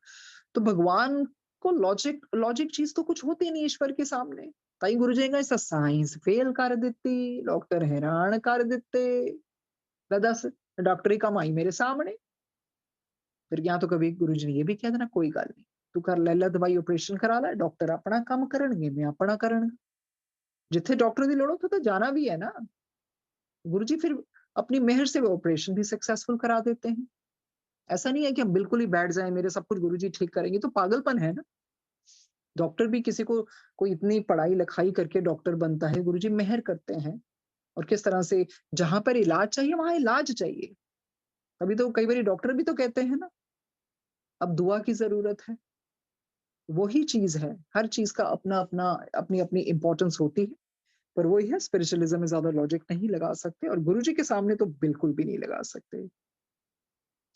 तो भगवान को लॉजिक लॉजिक चीज तो कुछ होती नहीं ईश्वर के सामने। ताई गुरु जी ने साइंस फेल कर दी, डॉक्टर हैरान कर देते। दस डॉक्टरी कमाई मेरे सामने। फिर या तो कभी गुरु जी ने ये भी कह देना, कोई गल नहीं, तू कर ले ला दवाई, ऑपरेशन करा ला, डॉक्टर अपना काम करनगे, मैं अपना करनगा। जिथे डॉक्टर की लोड़ उत्थे तो जाना भी है ना। गुरु जी फिर अपनी मेहर से वो ऑपरेशन भी सक्सेसफुल करा देते हैं। ऐसा नहीं है कि हम बिल्कुल ही बैठ जाएं, मेरे सब कुछ गुरु जी ठीक करेंगे, तो पागलपन है ना। डॉक्टर भी किसी को, कोई इतनी पढ़ाई लिखाई करके डॉक्टर बनता है, गुरु जी मेहर करते हैं। और किस तरह से जहां पर इलाज चाहिए वहां इलाज चाहिए। अभी तो कई बार डॉक्टर भी तो कहते हैं ना, अब दुआ की जरूरत है। वही चीज है, हर चीज का अपना अपना, अपनी अपनी इंपॉर्टेंस होती है। पर वही है, स्पिरिचुअलिज्म में ज्यादा लॉजिक नहीं लगा सकते, और गुरुजी के सामने तो बिल्कुल भी नहीं लगा सकते।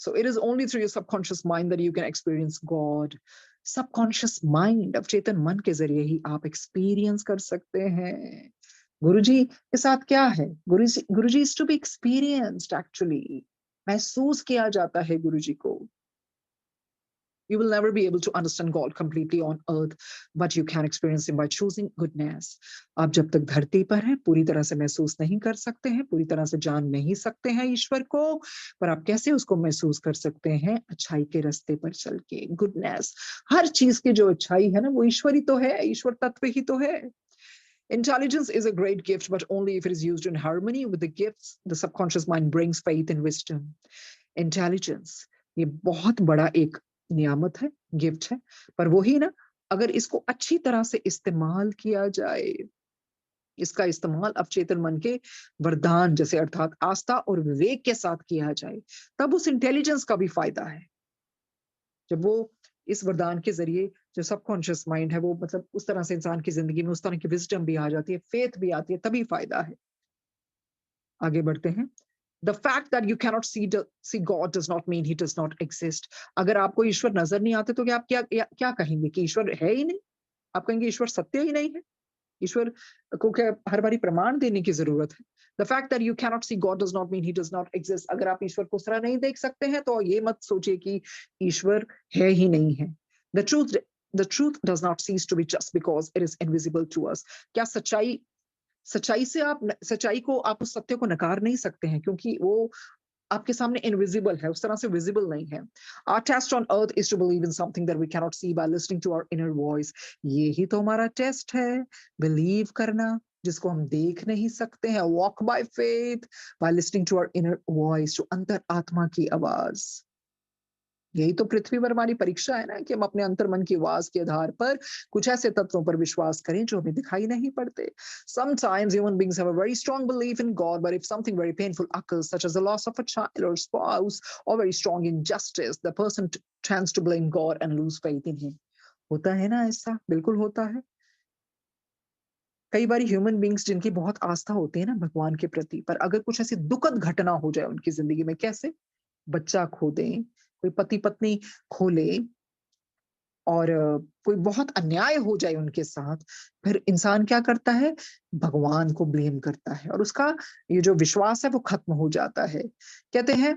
So it is only through your subconscious mind that you can experience God. Subconscious mind, अब चेतन मन के जरिए ही आप एक्सपीरियंस कर सकते हैं। गुरुजी के साथ क्या है, गुरुजी is to be experienced actually, महसूस किया जाता है गुरुजी को। You will never be able to understand God completely on earth, but you can experience Him by choosing goodness. आप जब तक धरती पर हैं, पूरी तरह से महसूस नहीं कर सकते हैं, पूरी तरह से जान नहीं सकते हैं ईश्वर को, पर आप कैसे उसको महसूस कर सकते हैं, अच्छाई के रास्ते पर चल के। गुडनेस, हर चीज की जो अच्छाई है ना, वो ईश्वर ही तो है, ईश्वर तत्व ही तो है। Intelligence is a great gift, but only if it is used in harmony with the gifts the subconscious mind brings, faith and wisdom. Intelligence, ये बहुत बड़ा एक नियामत है, गिफ्ट है, पर वही ना, अगर इसको अच्छी तरह से इस्तेमाल किया जाए, इसका इस्तेमाल अवचेतन मन के वरदान जैसे अर्थात आस्था और विवेक के साथ किया जाए, तब उस इंटेलिजेंस का भी फायदा है। जब वो इस वरदान के ज़रिए जो सबकॉन्शियस माइंड है वो मतलब उस तरह से इंसान की ज़िंदगी में उस तरह की विज़डम भी आ जाती है, फेथ भी आती है, तभी फ़ायदा है। आगे बढ़ते हैं। The fact that you cannot see God does not mean he does not exist. अगर आपको ईश्वर नज़र नहीं आते तो क्या आप क्या कहेंगे कि ईश्वर है ही नहीं? आप कहेंगे ईश्वर सत्य ही नहीं है? ईश्वर को क्या हर बारी प्रमाण देने की ज़रूरत है? The fact that you cannot see God does not mean he does not exist. अगर आप ईश्वर को उस तरह नहीं देख सकते हैं तो ये मत सोचिए कि ईश्वर है ही नहीं है। The truth the truth does not cease to be just because it is invisible to us. क्या सच्चाई से सच्चाई को आप उस सत्य को नकार नहीं सकते हैं क्योंकि वो आपके सामने इनविजिबल है, उस तरह से विजिबल नहीं है। Our test on earth is to believe in something that we cannot see by listening to our inner voice. यही तो हमारा टेस्ट है, बिलीव करना, जिसको हम देख नहीं सकते हैं। Walk by faith by listening to our inner voice, जो अंतर आत्मा की आवाज। यही तो पृथ्वी पर हमारी परीक्षा है ना कि हम अपने अंतर मन की आवाज के आधार पर कुछ ऐसे तत्वों पर विश्वास करें जो हमें दिखाई नहीं पड़ते। Sometimes human beings have a very strong belief in God, but if something very painful occurs, such as the loss of a child or spouse, or very strong injustice, the person tends to blame God and lose faith in Him. होता है ना ऐसा? बिल्कुल होता है। कई बार human beings जिनकी बहुत आस्था होती है ना भगवान के प्रति, पर अगर कुछ ऐसी दुखद घटना हो जाए उनकी जिंदगी में, कैसे बच्चा खो दें, कोई पति पत्नी खो ले, और कोई बहुत अन्याय हो जाए उनके साथ, फिर इंसान क्या करता है? भगवान को ब्लेम करता है और उसका ये जो विश्वास है वो खत्म हो जाता है। कहते हैं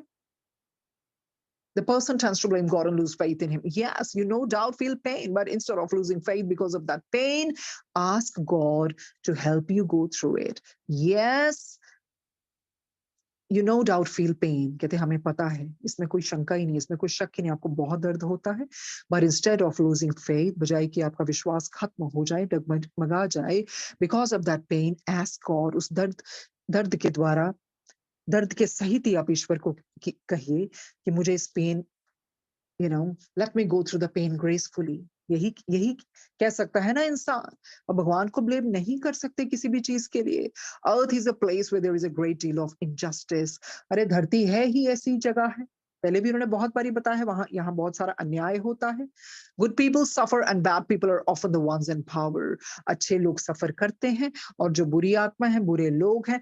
the person tends to blame God and lose faith in him. Yes, you no doubt feel pain, but instead of losing faith because of that pain, ask God to help you go through it. Yes, you know doubt feel pain. कहते हमें पता है, इसमें कोई शंका ही नहीं, इसमें कोई शक ही नहीं, आपको बहुत दर्द होता है, but instead of losing faith, बजाय कि आपका विश्वास खत्म हो जाए, डगमगा जाए, because of that pain ask God, उस दर्द के द्वारा, दर्द के सहित ही आप ईश्वर को कहिए कि मुझे इस pain, you know, let me go through the pain gracefully. यही यही कह सकता है ना इंसान, और भगवान को ब्लेम नहीं कर सकते किसी भी चीज के लिए। Earth is a place where there is a great deal of injustice. अरे धरती है ही ऐसी जगह है, पहले भी उन्होंने बहुत बारी बताया है, वहां यहाँ बहुत सारा अन्याय होता है। Good people suffer and bad people are often the ones in power. अच्छे लोग सफर करते हैं और जो बुरी आत्मा है, बुरे लोग हैं,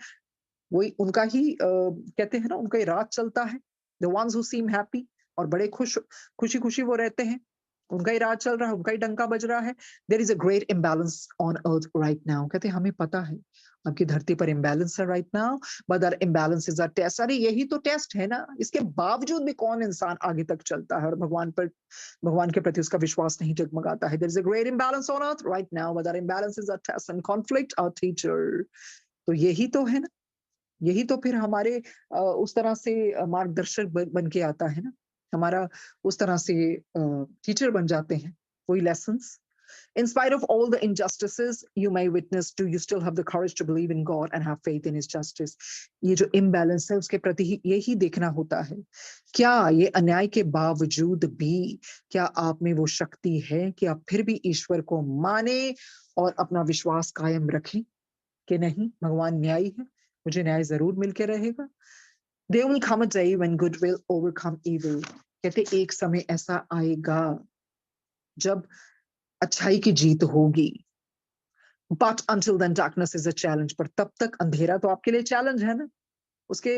वही उनका ही कहते हैं ना, उनका ही राज चलता है। The ones who seem happy, और बड़े खुशी खुशी वो रहते हैं, उनका ही राज चल रहा है, उनका ही डंका बज रहा है। There is a great imbalance on earth right now. कहते हैं हमें पता है आपकी धरती पर इम्बैलेंस है right now, but that imbalance is a test. अरे यही तो टेस्ट है ना, इसके बावजूद भी कौन इंसान आगे तक चलता है और भगवान के प्रति उसका विश्वास नहीं डगमगाता है। There is a great imbalance on earth right now, but that imbalance is a test and conflict our teacher. तो यही तो है ना, यही तो फिर हमारे उस तरह से मार्गदर्शक बन के आता है ना, हमारा उस तरह से टीचर बन जाते हैं वही lessons. In spite of all the injustices you may witness, do you still have the courage to believe in God and have faith in His justice? ये जो imbalance है उसके प्रति ही यही देखना होता है। क्या ये अन्याय के बावजूद भी क्या आप में वो शक्ति है कि आप फिर भी ईश्वर को माने और अपना विश्वास कायम रखें कि नहीं, भगवान न्यायी है, मुझे न्याय जरूर मिलके रहेगा। There will come a day when good will overcome evil. कहते एक समय ऐसा आएगा जब अच्छाई की जीत होगी। But until then darkness is a challenge. पर तब तक अंधेरा तो आपके लिए चैलेंज है ना। उसके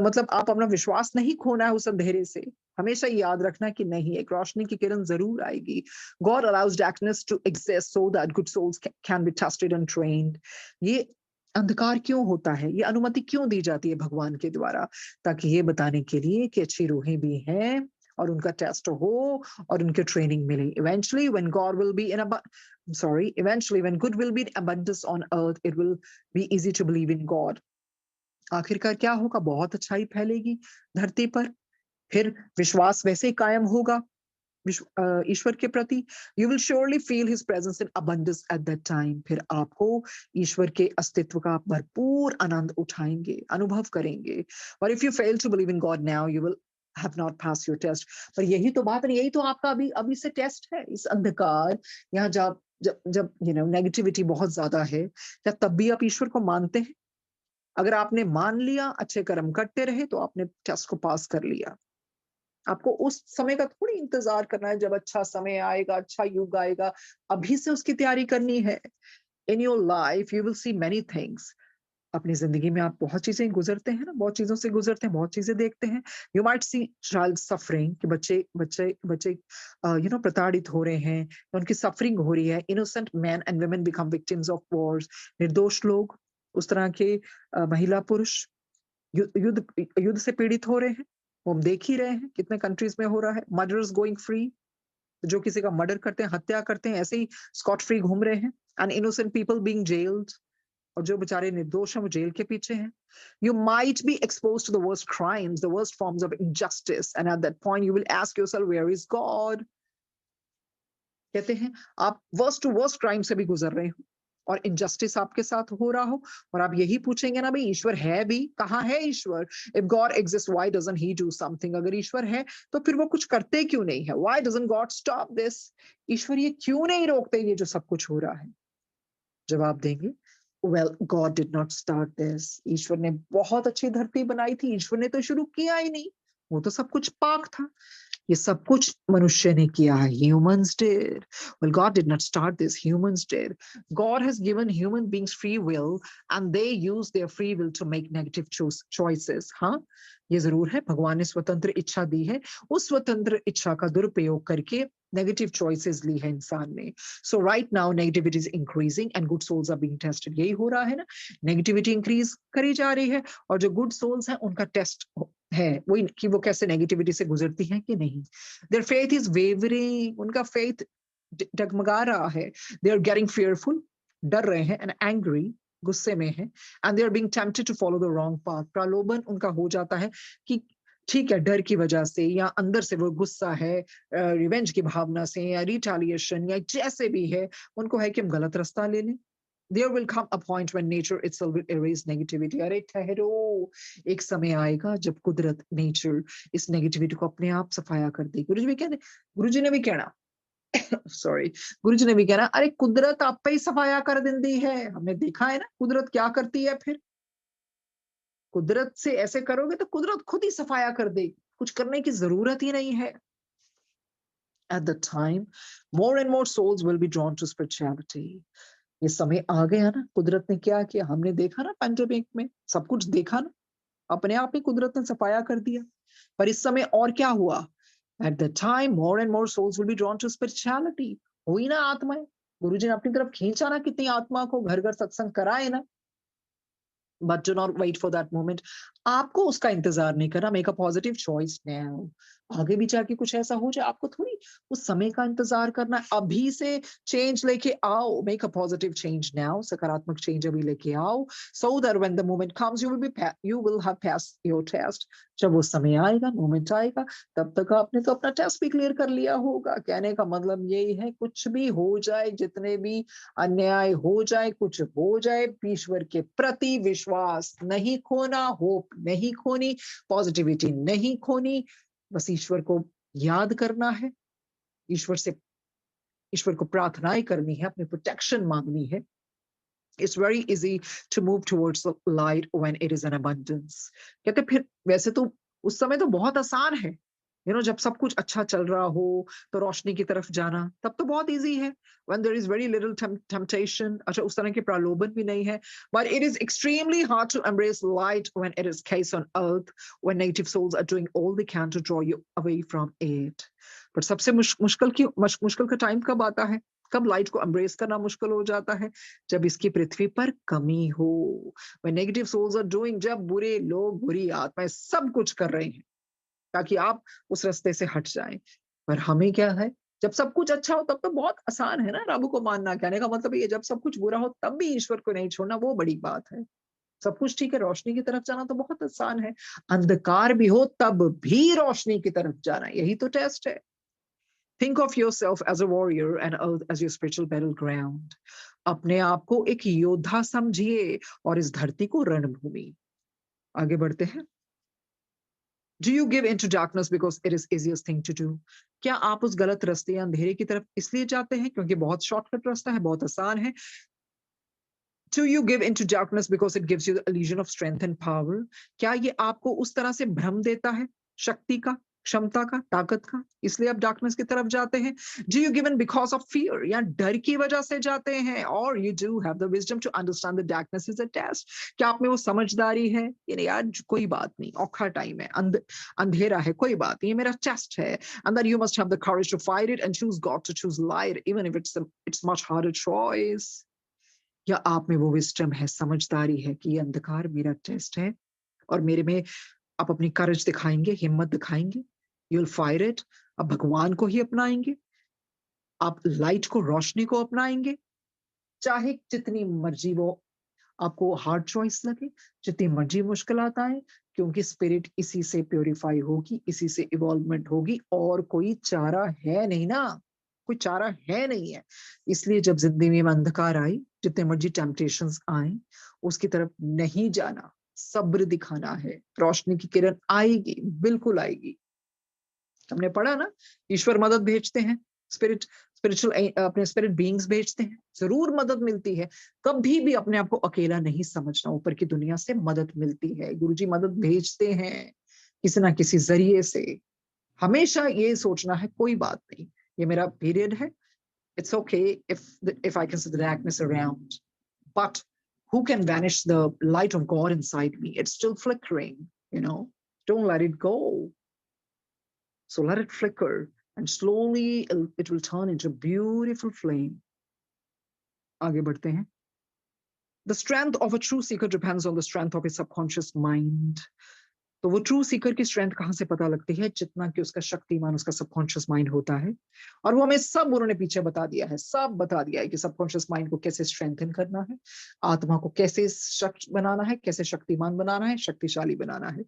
मतलब आप अपना विश्वास नहीं खोना है उस अंधेरे से। हमेशा याद रखना कि नहीं, एक रोशनी की किरण जरूर आएगी। God allows darkness to exist so that good souls can be tested and trained. ये अंधकार क्यों होता है, ये अनुमति क्यों दी जाती है भगवान के द्वारा? ताकि ये बताने के लिए कि अच्छी रूहें भी हैं और उनका टेस्ट हो और उनके ट्रेनिंग मिले। Eventually when good will be in abundance on earth, it will be easy to believe in God. आखिरकार क्या होगा? बहुत अच्छाई फैलेगी धरती पर, फिर विश्वास वैसे ही कायम होगा ईश्वर के प्रति। You will surely feel his presence in abundance at that time. फिर आपको ईश्वर के अस्तित्व का भरपूर आनंद उठाएंगे, अनुभव करेंगे। और if you fail to believe in God now, you will have not pass your test. पर यही तो बात है, यही तो आपका अभी अभी से टेस्ट है, इस अंधकार, यहाँ जब जब जब नेगेटिविटी बहुत ज्यादा है, क्या तब भी आप ईश्वर को मानते हैं? अगर आपने मान लिया, अच्छे कर्म करते रहे, तो आपने टेस्ट को पास कर लिया। आपको उस समय का थोड़ी इंतजार करना है, जब अच्छा समय आएगा, अच्छा युग आएगा, अभी से उसकी तैयारी करनी है। In your life you will see many things. अपनी जिंदगी में आप बहुत चीजें गुजरते हैं ना, बहुत चीजों से गुजरते हैं, बहुत चीजें देखते हैं। You might see child suffering, कि बच्चे बच्चे बच्चे प्रताड़ित हो रहे हैं, या उनकी सफरिंग हो रही है। Innocent man and women become victims of Wars. निर्दोष लोग, उस तरह के महिला पुरुष युद्ध युद्ध से पीड़ित हो रहे हैं। वो हम देख ही रहे हैं कितने कंट्रीज में हो रहा है। मर्डर्स गोइंग फ्री, जो किसी का मर्डर करते हैं, हत्या करते हैं, ऐसे ही स्कॉट फ्री घूम रहे हैं। And innocent people being gelled, और जो बेचारे निर्दोष हैं वो जेल के पीछे हैं। You might be expose to the worst crimes, the worst forms of injustice, and at that point you will ask yourself, where is God? कहते हैं आप वर्स्ट टू वर्स्ट क्राइम से भी गुजर रहे हो, और इनजस्टिस आपके साथ हो रहा हो, और आप यही पूछेंगे ना, भाई ईश्वर है भी, कहाँ है ईश्वर? If God exist, why doesn't he do something? अगर ईश्वर है तो फिर वो कुछ करते क्यों नहीं है? Why doesn't God stop this? ईश्वर ये क्यों नहीं रोकते ये जो सब कुछ हो रहा है? जवाब देंगे, well God did not start this. ईश्वर ने बहुत अच्छी धरती बनाई थी, ईश्वर ने तो शुरू किया ही नहीं। वो तो सब कुछ पाक था। ये सब कुछ मनुष्य ने किया है, humans did. Well, God did not start this, humans did. God has given human beings free will, and they use their free will to make negative choices. हाँ, ये जरूर है, भगवान ने स्वतंत्र इच्छा दी है, उस स्वतंत्र इच्छा का दुरुपयोग करके नेगेटिव चॉइसेस ली है इंसान ने। So right now negativity is increasing and good souls are being tested. यही हो रहा है ना, नेगेटिविटी इंक्रीज करी जा रही है, और जो गुड सोल्स हैं उनका टेस्ट है वही, कि वो कैसे नेगेटिविटी से गुजरती हैं कि नहीं। देयर फेथ इज वेवरिंग, उनका फेथ डगमगा रहा है। दे आर गेटिंग फियरफुल, डर रहे हैं, एंड एंग्री, गुस्से में है, and they are being tempted to follow the wrong path. प्रलोभन उनका हो जाता है कि ठीक है, डर की वजह से, या अंदर से वो गुस्सा है, रिवेंज की भावना से, या रिटालिएशन, या जैसे भी है, उनको है कि हम गलत रास्ता ले लें। There will come a point when nature itself will erase negativity. अरे ठहरो, एक समय आएगा जब कुदरत, नेचर, इस नेगेटिविटी को अपने आप सफाया कर देगी। गुरु जी भी कहते, गुरु जी ने भी कहना सॉरी, गुरु जी ने भी कहना, अरे कुदरत आप पे ही सफाया कर देती है। हमने देखा है ना कुदरत क्या करती है। फिर कुदरत से ऐसे करोगे तो कुदरत खुद ही सफाया कर देगी, कुछ करने की जरूरत ही नहीं है। At the time, more and more souls will be drawn to spirituality. ये समय आ गया ना, कुदरत ने क्या किया हमने देखा ना, पैंडेमिक में सब कुछ देखा ना, अपने आप ही कुदरत ने सफाया कर दिया। पर इस समय और क्या हुआ? At the time more and more souls will be drawn to spirituality. हुई ना आत्माएं, गुरुजी ने अपनी तरफ खींचा ना, कितनी आत्मा को घर घर सत्संग कराए ना। But do not wait for that moment. आपको उसका इंतजार नहीं करना, make a positive choice now. आगे भी जाके कुछ ऐसा हो जाए, आपको थोड़ी उस समय का इंतजार करना है। अभी से चेंज लेके आओ, make a positive change now, सकारात्मक चेंज अभी लेके आओ, so that when the moment comes you will have passed your test. जब वो समय आएगा, मोमेंट आएगा, तब तक आपने तो अपना टेस्ट भी क्लियर कर लिया होगा। कहने का मतलब यही है, कुछ भी हो जाए, जितने भी अन्याय हो जाए, कुछ हो जाए, ईश्वर के प्रति विश्वास नहीं खोना, होप नहीं खोनी, पॉजिटिविटी नहीं खोनी। बस ईश्वर को याद करना है, ईश्वर से, ईश्वर को प्रार्थनाएं करनी है, अपनी प्रोटेक्शन मांगनी है। It's very easy to move towards the light when it is in abundance. कहते फिर वैसे तो उस समय तो बहुत आसान है, जब सब कुछ अच्छा चल रहा हो तो रोशनी की तरफ जाना, तब तो बहुत इजी है। When there is very little temptation, अच्छा उस तरह के प्रलोभन भी नहीं है। But it is extremely hard to embrace light when it is case on earth, when native souls are doing all they can to draw you away from it. पर सबसे मुश्किल का टाइम कब आता है? कब लाइट को एम्ब्रेस करना मुश्किल हो जाता है? जब इसकी पृथ्वी पर कमी हो। When negative souls are doing, जब बुरे लोग, बुरी आत्माएं सब कुछ कर रहे हैं ताकि आप उस रास्ते से हट जाएं। पर हमें क्या है, जब सब कुछ अच्छा हो तब तो बहुत आसान है ना रब को मानना। कहने का मतलब ये, जब सब कुछ बुरा हो तब भी ईश्वर को नहीं छोड़ना, वो बड़ी बात है। सब कुछ ठीक है, रोशनी की तरफ जाना तो बहुत आसान है। अंधकार भी हो तब भी रोशनी की तरफ जाना, यही तो टेस्ट है। Think of yourself as a warrior and earth as your spiritual battleground. अपने आप को एक योद्धा समझिए और इस धरती को रणभूमि। आगे बढ़ते हैं। Do you give into darkness because it is easiest thing to do? क्या आप उस गलत रास्ते या अंधेरे की तरफ इसलिए जाते हैं क्योंकि बहुत शॉर्टकट रास्ता है, बहुत आसान है? Do you give into darkness because it gives you the illusion of strength and power? क्या ये आपको उस तरह से भ्रम देता है शक्ति का, क्षमता का, ताकत का, इसलिए आप डार्कनेस की तरफ जाते हैं? Do you give in because of fear, या डर की वजह से जाते हैं? Or you do have the wisdom to understand that darkness is a test? क्या आप में वो समझदारी है कि नहीं यार कोई बात नहीं, औखा टाइम है, अंधेरा है, कोई बात नहीं, ये मेरा टेस्ट है, and that you must have the courage to fight it and choose God, to choose light even if it's much harder choice? या आप में वो विस्डम है, समझदारी है कि ये अंधकार मेरा टेस्ट है और मेरे में आप अपनी करेज दिखाएंगे, हिम्मत दिखाएंगे, यू विल फायर इट, आप भगवान को ही अपनाएंगे, आप लाइट को, रोशनी को अपनाएंगे, चाहे जितनी मर्जी वो आपको हार्ड चॉइस लगे, जितनी मर्जी मुश्किलात आए, क्योंकि स्पिरिट इसी से प्योरीफाई होगी, इसी से इवॉल्वमेंट होगी, और कोई चारा है नहीं ना, कोई चारा है नहीं है। इसलिए जब जिंदगी में अंधकार आई, जितने मर्जी टेम्पटेशंस आए, उसकी तरफ नहीं जाना, सब्र दिखाना है, रोशनी की किरण आएगी, बिल्कुल आएगी। हमने पढ़ा ना, ईश्वर मदद भेजते हैं, स्पिरिचुअल अपने स्पिरिट बीइंग्स भेजते हैं, जरूर मदद मिलती है। कभी भी अपने आप को अकेला नहीं समझना, ऊपर की दुनिया से मदद मिलती है, गुरुजी मदद भेजते हैं किसी ना किसी जरिए से। हमेशा ये सोचना है कोई बात नहीं, ये मेरा पीरियड है, it's okay if I can see the darkness around, but who can banish the light of God inside me? It's still flickering, you know. Don't let it go. So let it flicker, and slowly it will turn into a beautiful flame. आगे बढ़ते हैं. The strength of a true seeker depends on the strength of his subconscious mind. तो वो true Sikar की strength कहाँ से पता लगती है? जितना कि उसका शक्तिमान, उसका सबकॉन्शियस माइंड होता है। और वो हमें सब उन्होंने पीछे बता दिया है, सब बता दिया है कि सबकॉन्शियस माइंड को कैसे स्ट्रेंथन करना है, आत्मा को कैसे सशक्त बनाना है, कैसे शक्तिमान बनाना है, शक्तिशाली बनाना है।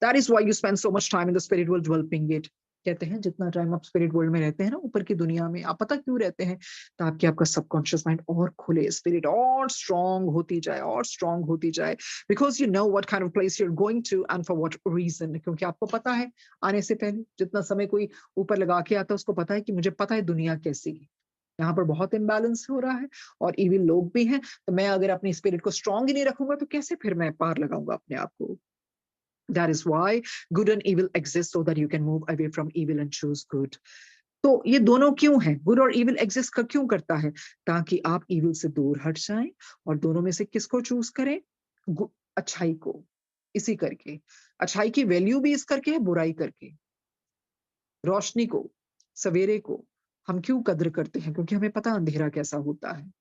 That is why you spend so much time in the spirit world developing it. कहते हैं जितना टाइम आप स्पिरिट वर्ल्ड में रहते हैं ना, ऊपर की दुनिया में, आप पता क्यों रहते हैं? ताकि आपका सबकॉन्शियस माइंड और खुले, स्पिरिट और स्ट्रांग होती जाए, और स्ट्रांग होती जाए, because you know what kind of place you are going to and for what reason. क्योंकि आपको पता है आने से पहले, जितना समय कोई ऊपर लगा के आता है उसको पता है कि मुझे पता है दुनिया कैसी है, यहाँ पर बहुत इम्बैलेंस हो रहा है और इविल लोग भी हैं, तो मैं अगर अपनी स्पिरिट को स्ट्रांग ही नहीं रखूंगा तो कैसे फिर मैं पार लगाऊंगा अपने आप को? That is why good and evil exist, so that you can move away from evil and choose good. तो ये दोनों क्यों है? गुड और इविल एग्जिस्ट क्यों करता है? ताकि आप इविल से दूर हट जाएं और दोनों में से किसको चूज करें? अच्छाई को, इसी करके। अच्छाई की वैल्यू भी इस करके है, बुराई करके। रोशनी को, सवेरे को हम क्यों कद्र करते हैं? क्योंकि हमें पता अंधेरा कैसा होता है।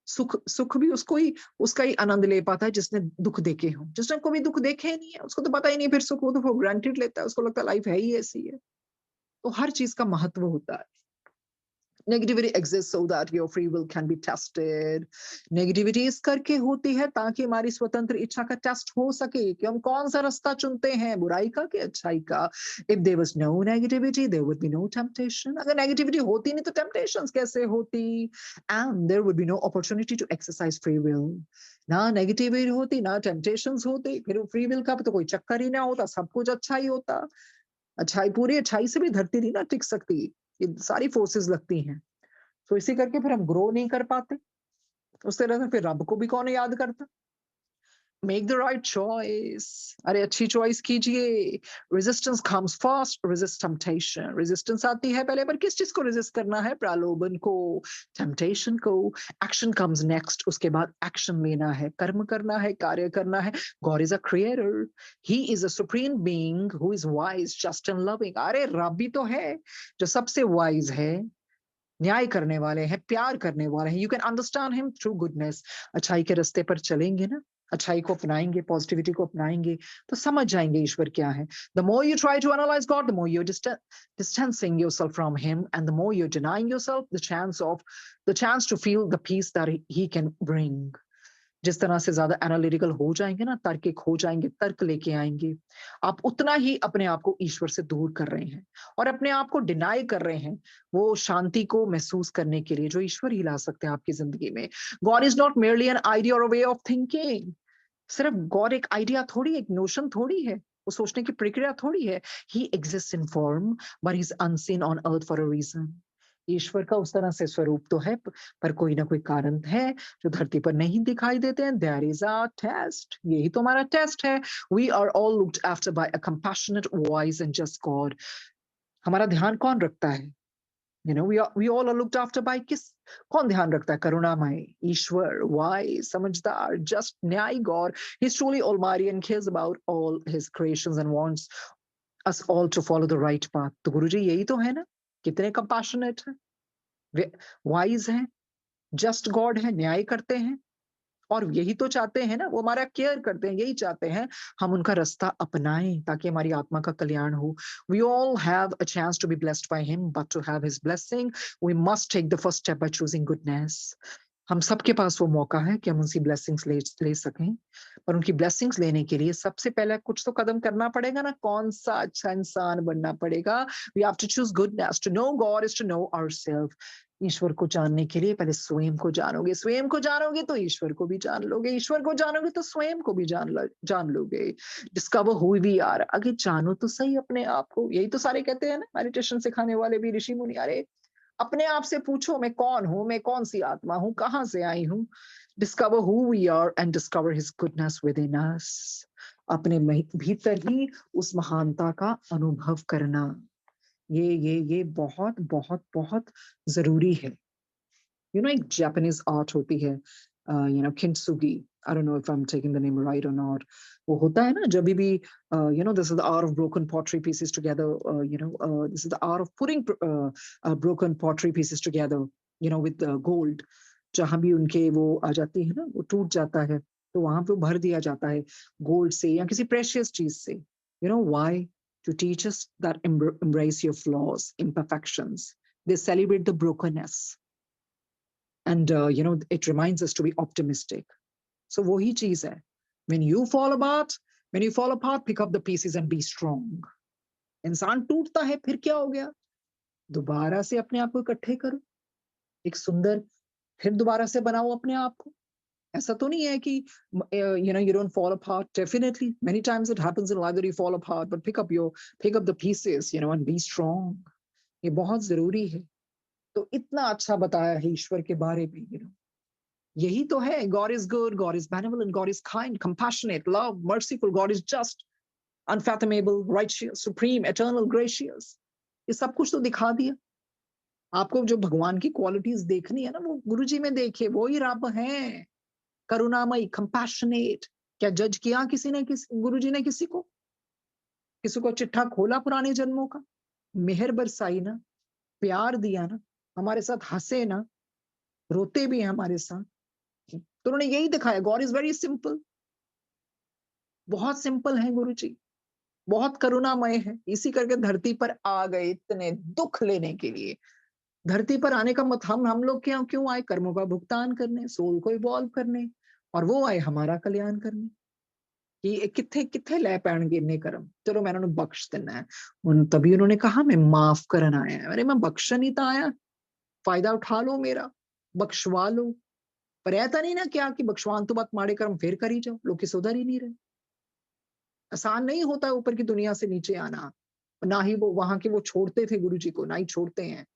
सुख भी उसका ही आनंद ले पाता है जिसने दुख देखे हो। जिसने कभी दुख देखे ही नहीं है, उसको तो पता ही नहीं फिर सुख, वो तो फॉर ग्रांटेड लेता है, उसको लगता है लाइफ है ही ऐसी है। तो हर चीज का महत्व होता है। Negativity exists so that your free will can be tested. Negativity इस करके होती है ताकि हमारी स्वतंत्र इच्छा का टेस्ट हो सके कि हम कौन सा रास्ता चुनते हैं, बुराई का कि अच्छाई का। If there was no negativity, there would be no temptation. अगर negativity होती नहीं तो temptations कैसे होती? And there would be no opportunity to exercise free will. ना negativity होती, ना temptations होती, फिर free will का तो कोई चक्कर ही ना होता, सब कुछ अच्छा ही होता। अच्छाई, पूरी अच्छाई से भी धरती नहीं ना टिक सकती, ये सारी फोर्सेस लगती हैं। तो इसी करके फिर हम ग्रो नहीं कर पाते। उस तरह से फिर रब को भी कौन याद करता? Make the right choice. अरे अच्छी चॉइस कीजिए। Resistance comes first, resist temptation. Resistance आती है पहले, पर किस चीज को रेजिस्ट करना है? प्रलोभन को, टेम्पटेशन को। एक्शन कम्स नेक्स्ट, उसके बाद एक्शन लेना है, कर्म करना है, कार्य करना है। God is a creator, he is a supreme being who is wise, just and loving. अरे रब भी तो है जो सबसे वाइज है, न्याय करने वाले हैं, प्यार करने वाले हैं। You can understand him through goodness. अच्छाई के रास्ते पर चलेंगे ना, अच्छाई को अपनाएंगे, पॉजिटिविटी को अपनाएंगे, तो समझ जाएंगे ईश्वर क्या है। The more you try to analyze God, the more you distancing yourself from him, and the more you're denying yourself the chance to feel the peace that he can bring. जिस तरह से ज्यादा एनालिटिकल हो जाएंगे ना, तार्किक हो जाएंगे, तर्क लेके आएंगे, आप उतना ही अपने आप को ईश्वर से दूर कर रहे हैं और अपने आप को डिनाई कर रहे हैं वो शांति को महसूस करने के लिए जो ईश्वर ही ला सकते हैं आपकी जिंदगी में। God is not merely an idea और वे ऑफ थिंकिंग। सिर्फ गॉड एक आइडिया थोड़ी, एक नोशन थोड़ी है। वो सोचने की प्रक्रिया थोड़ी है। He exist in form but he is unseen on earth for a reason. ईश्वर का उस तरह से स्वरूप तो है, पर कोई ना कोई कारण है जो धरती पर नहीं दिखाई देते हैं। देयर इज अ टेस्ट, यही तो हमारा टेस्ट है। We are all looked after by a compassionate wise and just God. हमारा ध्यान कौन रखता है? we all are looked after by किस? कौन ध्यान रखता है? करुणामय ईश्वर, wise, समझदार, just, न्यायी God. He's truly almighty and cares about all his creations and wants us all to follow the right path। तो गुरुजी यही तो है ना, कितने कंपैशनेट है, वाइज है, जस्ट गॉड है, न्याय करते हैं, और यही तो चाहते हैं ना, वो हमारा केयर करते हैं, यही चाहते हैं हम उनका रास्ता अपनाएं ताकि हमारी आत्मा का कल्याण हो। We all have a chance to be blessed by him, but to have his blessing we must take the first step by choosing goodness. हम सबके पास वो मौका है कि हम उनकी ब्लेसिंग्स ले सकें, पर उनकी ब्लेसिंग्स लेने के लिए सबसे पहले कुछ तो कदम करना पड़ेगा ना। कौन सा अच्छा इंसान बनना पड़ेगा? We have to choose goodness. To know God is to know ourselves. ईश्वर को जानने के लिए पहले स्वयं को जानोगे, स्वयं को जानोगे तो ईश्वर को भी जान लोगे, ईश्वर को जानोगे तो स्वयं को भी जान लोगे। Discover who we are. आगे जानो तो सही अपने आप को। यही तो सारे कहते हैं ना, मेडिटेशन सिखाने वाले भी, ऋषि मुनि। अरे अपने आप से पूछो, मैं कौन हूं, मैं कौन सी आत्मा हूं, कहां से आई हूं। Discover who we are and discover his goodness within us. अपने भीतर ही उस महानता का अनुभव करना, ये बहुत बहुत बहुत जरूरी है। एक जापानीज आर्ट होती है, kintsugi. I don't know if I am taking the name right or not. वो होता है ना, जब भी this is the art of broken pottery pieces together, this is the art of putting broken pottery pieces together, with gold. जहां भी उनके वो आ जाती है ना, वो टूट जाता है, तो वहां पे भर दिया जाता है गोल्ड से या किसी प्रेशियस चीज से। Why? To teach us that embrace your flaws, imperfections. They celebrate the brokenness, and it reminds us to be optimistic. So वही चीज है, when you fall apart, pick up the pieces and be strong. इंसान टूटता है, फिर क्या हो गया? दोबारा से अपने आप को इकट्ठे करो, एक सुंदर, फिर दोबारा से बनाओ अपने आप को। ऐसा तो नहीं है कि you don't fall apart. Definitely many times it happens in life that you fall apart, but pick up the pieces, and be strong. ये बहुत जरूरी है। तो इतना अच्छा बताया है ईश्वर के बारे में। यही तो है, God is good, God is benevolent, God is kind, compassionate, love, merciful, God is just, unfathomable, righteous, supreme, eternal, gracious। ये सब कुछ तो दिखा दिया। आपको जो भगवान की क्वालिटीज देखनी है ना, वो गुरुजी में देखिए, वो ही रब है। करुणामयी, कंपैशनेट। क्या जज किया किसी ने, गुरुजी ने किसी को चिट्ठा खोला पुराने जन्मों का? मेहर बरसाई ना, प्यार दिया ना, हमारे साथ हंसे ना, रोते भी हैं हमारे साथ। तो उन्होंने यही दिखाया, गॉड इज वेरी सिंपल। बहुत सिंपल है गुरुजी, बहुत करुणामय है। इसी करके धरती पर आ गए इतने दुख लेने के लिए। धरती पर आने का मतलब, हम लोग क्यों आए? कर्मों का भुगतान करने, सोल को इवॉल्व करने, और वो आए हमारा कल्याण करने। कि किथे किथे लै पैणगे इन्ने कर्म, चलो मैं उन्होंने बख्श देना है। तभी उन्होंने कहा मैं माफ करन आया है। अरे मैं बख्शन ही तो आया, फायदा उठा लो मेरा, बख्शवा लो। पर ऐसा नहीं ना क्या कि बख्शवान तो बात माड़े कर्म फिर करी जाओ, लोग की सुधर ही नहीं रहे। आसान नहीं होता ऊपर की दुनिया से नीचे आना। ना ही वो वहां के वो छोड़ते थे गुरु जी को, ना ही छोड़ते हैं।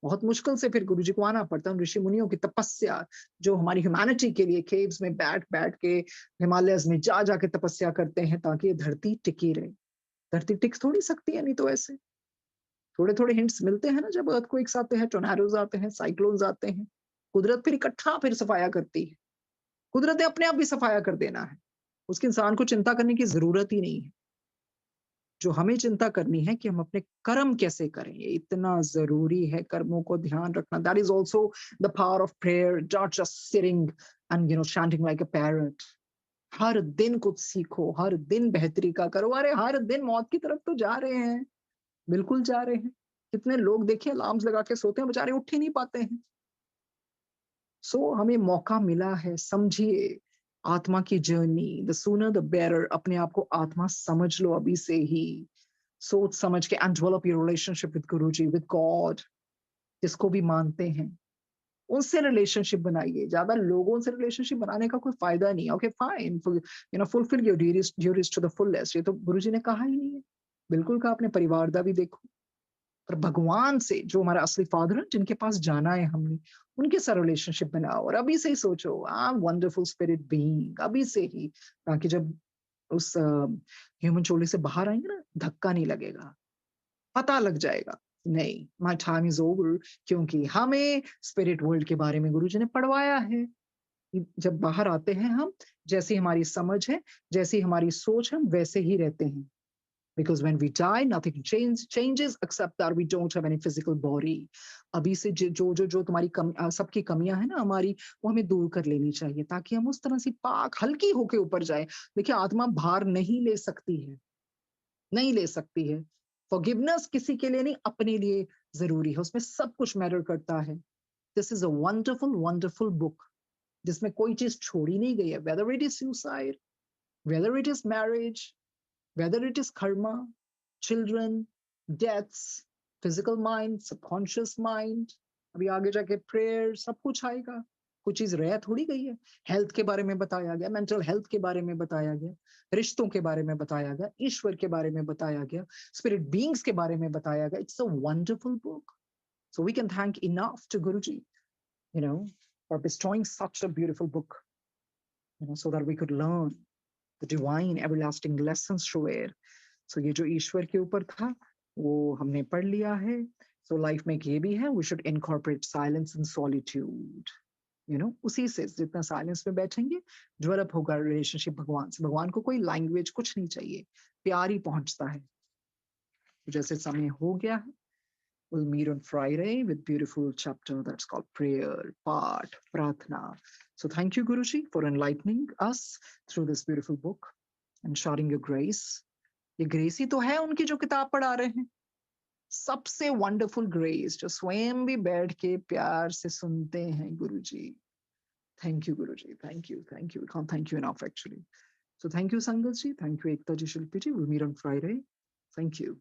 बहुत मुश्किल से फिर गुरु जी को आना पड़ता है। उन ऋषि मुनियों की तपस्या, जो हमारी ह्यूमैनिटी के लिए केव्स में बैठ बैठ के, हिमालयस में जा जाके तपस्या करते हैं ताकि ये धरती टिकी रहे। धरती टिक थोड़ी सकती है नहीं तो ऐसे। थोड़े थोड़े हिंट्स मिलते हैं ना, जब अर्थक्वेक्स आते हैं, टोर्नाडोज आते हैं, साइक्लोन्स आते हैं, कुदरत फिर इकट्ठा फिर सफाया करती है। कुदरत ने अपने आप भी सफाया कर देना है, उसके इंसान को चिंता करने की जरूरत ही नहीं है। जो हमें चिंता करनी है कि हम अपने कर्म कैसे करें, ये इतना जरूरी है, कर्मों को ध्यान रखना। That is also the power of prayer, not just sitting and chanting like a parrot। हर दिन कुछ सीखो, हर दिन बेहतरी का करो। अरे हर दिन मौत की तरफ तो जा रहे हैं, बिल्कुल जा रहे हैं। कितने लोग देखिए अलार्म्स लगा के सोते हैं, बेचारे उठ ही नहीं पाते हैं। सो हमें मौका मिला है, समझिए आत्मा की journey, the sooner the better. अपने आप को आत्मा समझ लो अभी से ही, सोच समझ के, and develop your relationship with Guruji, with God, जिसको भी मानते हैं। उनसे रिलेशनशिप बनाइए, ज्यादा लोगों से रिलेशनशिप बनाने का कोई फायदा नहीं है। Okay fine, fulfil your duties to the fullest, ये तो गुरुजी ने कहा ही नहीं है। बिल्कुल कहा, अपने परिवार का भी देखो, पर भगवान से जो हमारा असली फादर है, जिनके पास जाना है हमने, उनके साथ रिलेशनशिप बनाओ। और अभी से ही सोचो, I am wonderful spirit being, अभी से ही, ताकि जब उस ह्यूमन चोली से बाहर आएंगे ना, धक्का नहीं लगेगा, पता लग जाएगा, नहीं माय टाइम इज ओवर, क्योंकि हमें स्पिरिट वर्ल्ड के बारे में गुरुजी ने पढ़वाया है। जब बाहर आते हैं हम, जैसी हमारी समझ है, जैसी हमारी सोच है, हम वैसे ही रहते हैं। Because when we die, nothing changes except that we don't have any physical body. अभी से जो तुम्हारी सबकी कमियां हैं ना हमारी, वो हमें दूर कर लेनी चाहिए, ताकि हम उस तरह से पाक हल्की होके ऊपर जाए। देखिए, आत्मा भार नहीं ले सकती है, नहीं ले सकती है। फॉरगिवनेस किसी के लिए नहीं, अपने लिए जरूरी है, उसमें सब कुछ मैटर करता है। This is a wonderful wonderful book, जिसमें कोई चीज छोड़ी नहीं गई है, whether it is suicide, whether it is marriage, whether it is karma, children, deaths, physical mind, subconscious mind, अभी आगे जाके प्रेयर, सब कुछ आएगा। कुछ चीज रह थोड़ी गई है। हेल्थ के बारे में बताया गया, मेंटल हेल्थ के बारे में बताया गया, रिश्तों के बारे में बताया गया, ईश्वर के बारे में बताया गया, स्पिरिट बीइंग्स के बारे में बताया गया। It's a wonderful book, so we can thank enough to Guruji, you know, for bestowing such a beautiful book, so that we could learn the divine everlasting lessons through it. So ये जो ईश्वर के ऊपर था, वो हमने पढ़ लिया है। So लाइफ में एक ये भी है, we should incorporate silence and solitude. उसी से जितना साइलेंस में बैठेंगे, डेवलप होगा रिलेशनशिप भगवान से। भगवान को कोई लैंग्वेज कुछ नहीं चाहिए, प्यार ही पहुंचता है। तो जैसे समय हो गया है, we'll meet on Friday with beautiful chapter that's called prayer, part, pratna. So thank you, Guruji, for enlightening us through this beautiful book and sharing your grace. ये ग्रेस ही तो है उनकी जो किताब पढ़ा रहे हैं, सबसे वंडरफुल ग्रेस, जो स्वयं भी बैठ के प्यार से सुनते हैं Guruji. Thank you Guruji, thank you, thank you, can't thank you enough actually. So thank you Sangat ji, thank you Ekta ji, Shilpi ji. We'll meet on Friday. Thank you.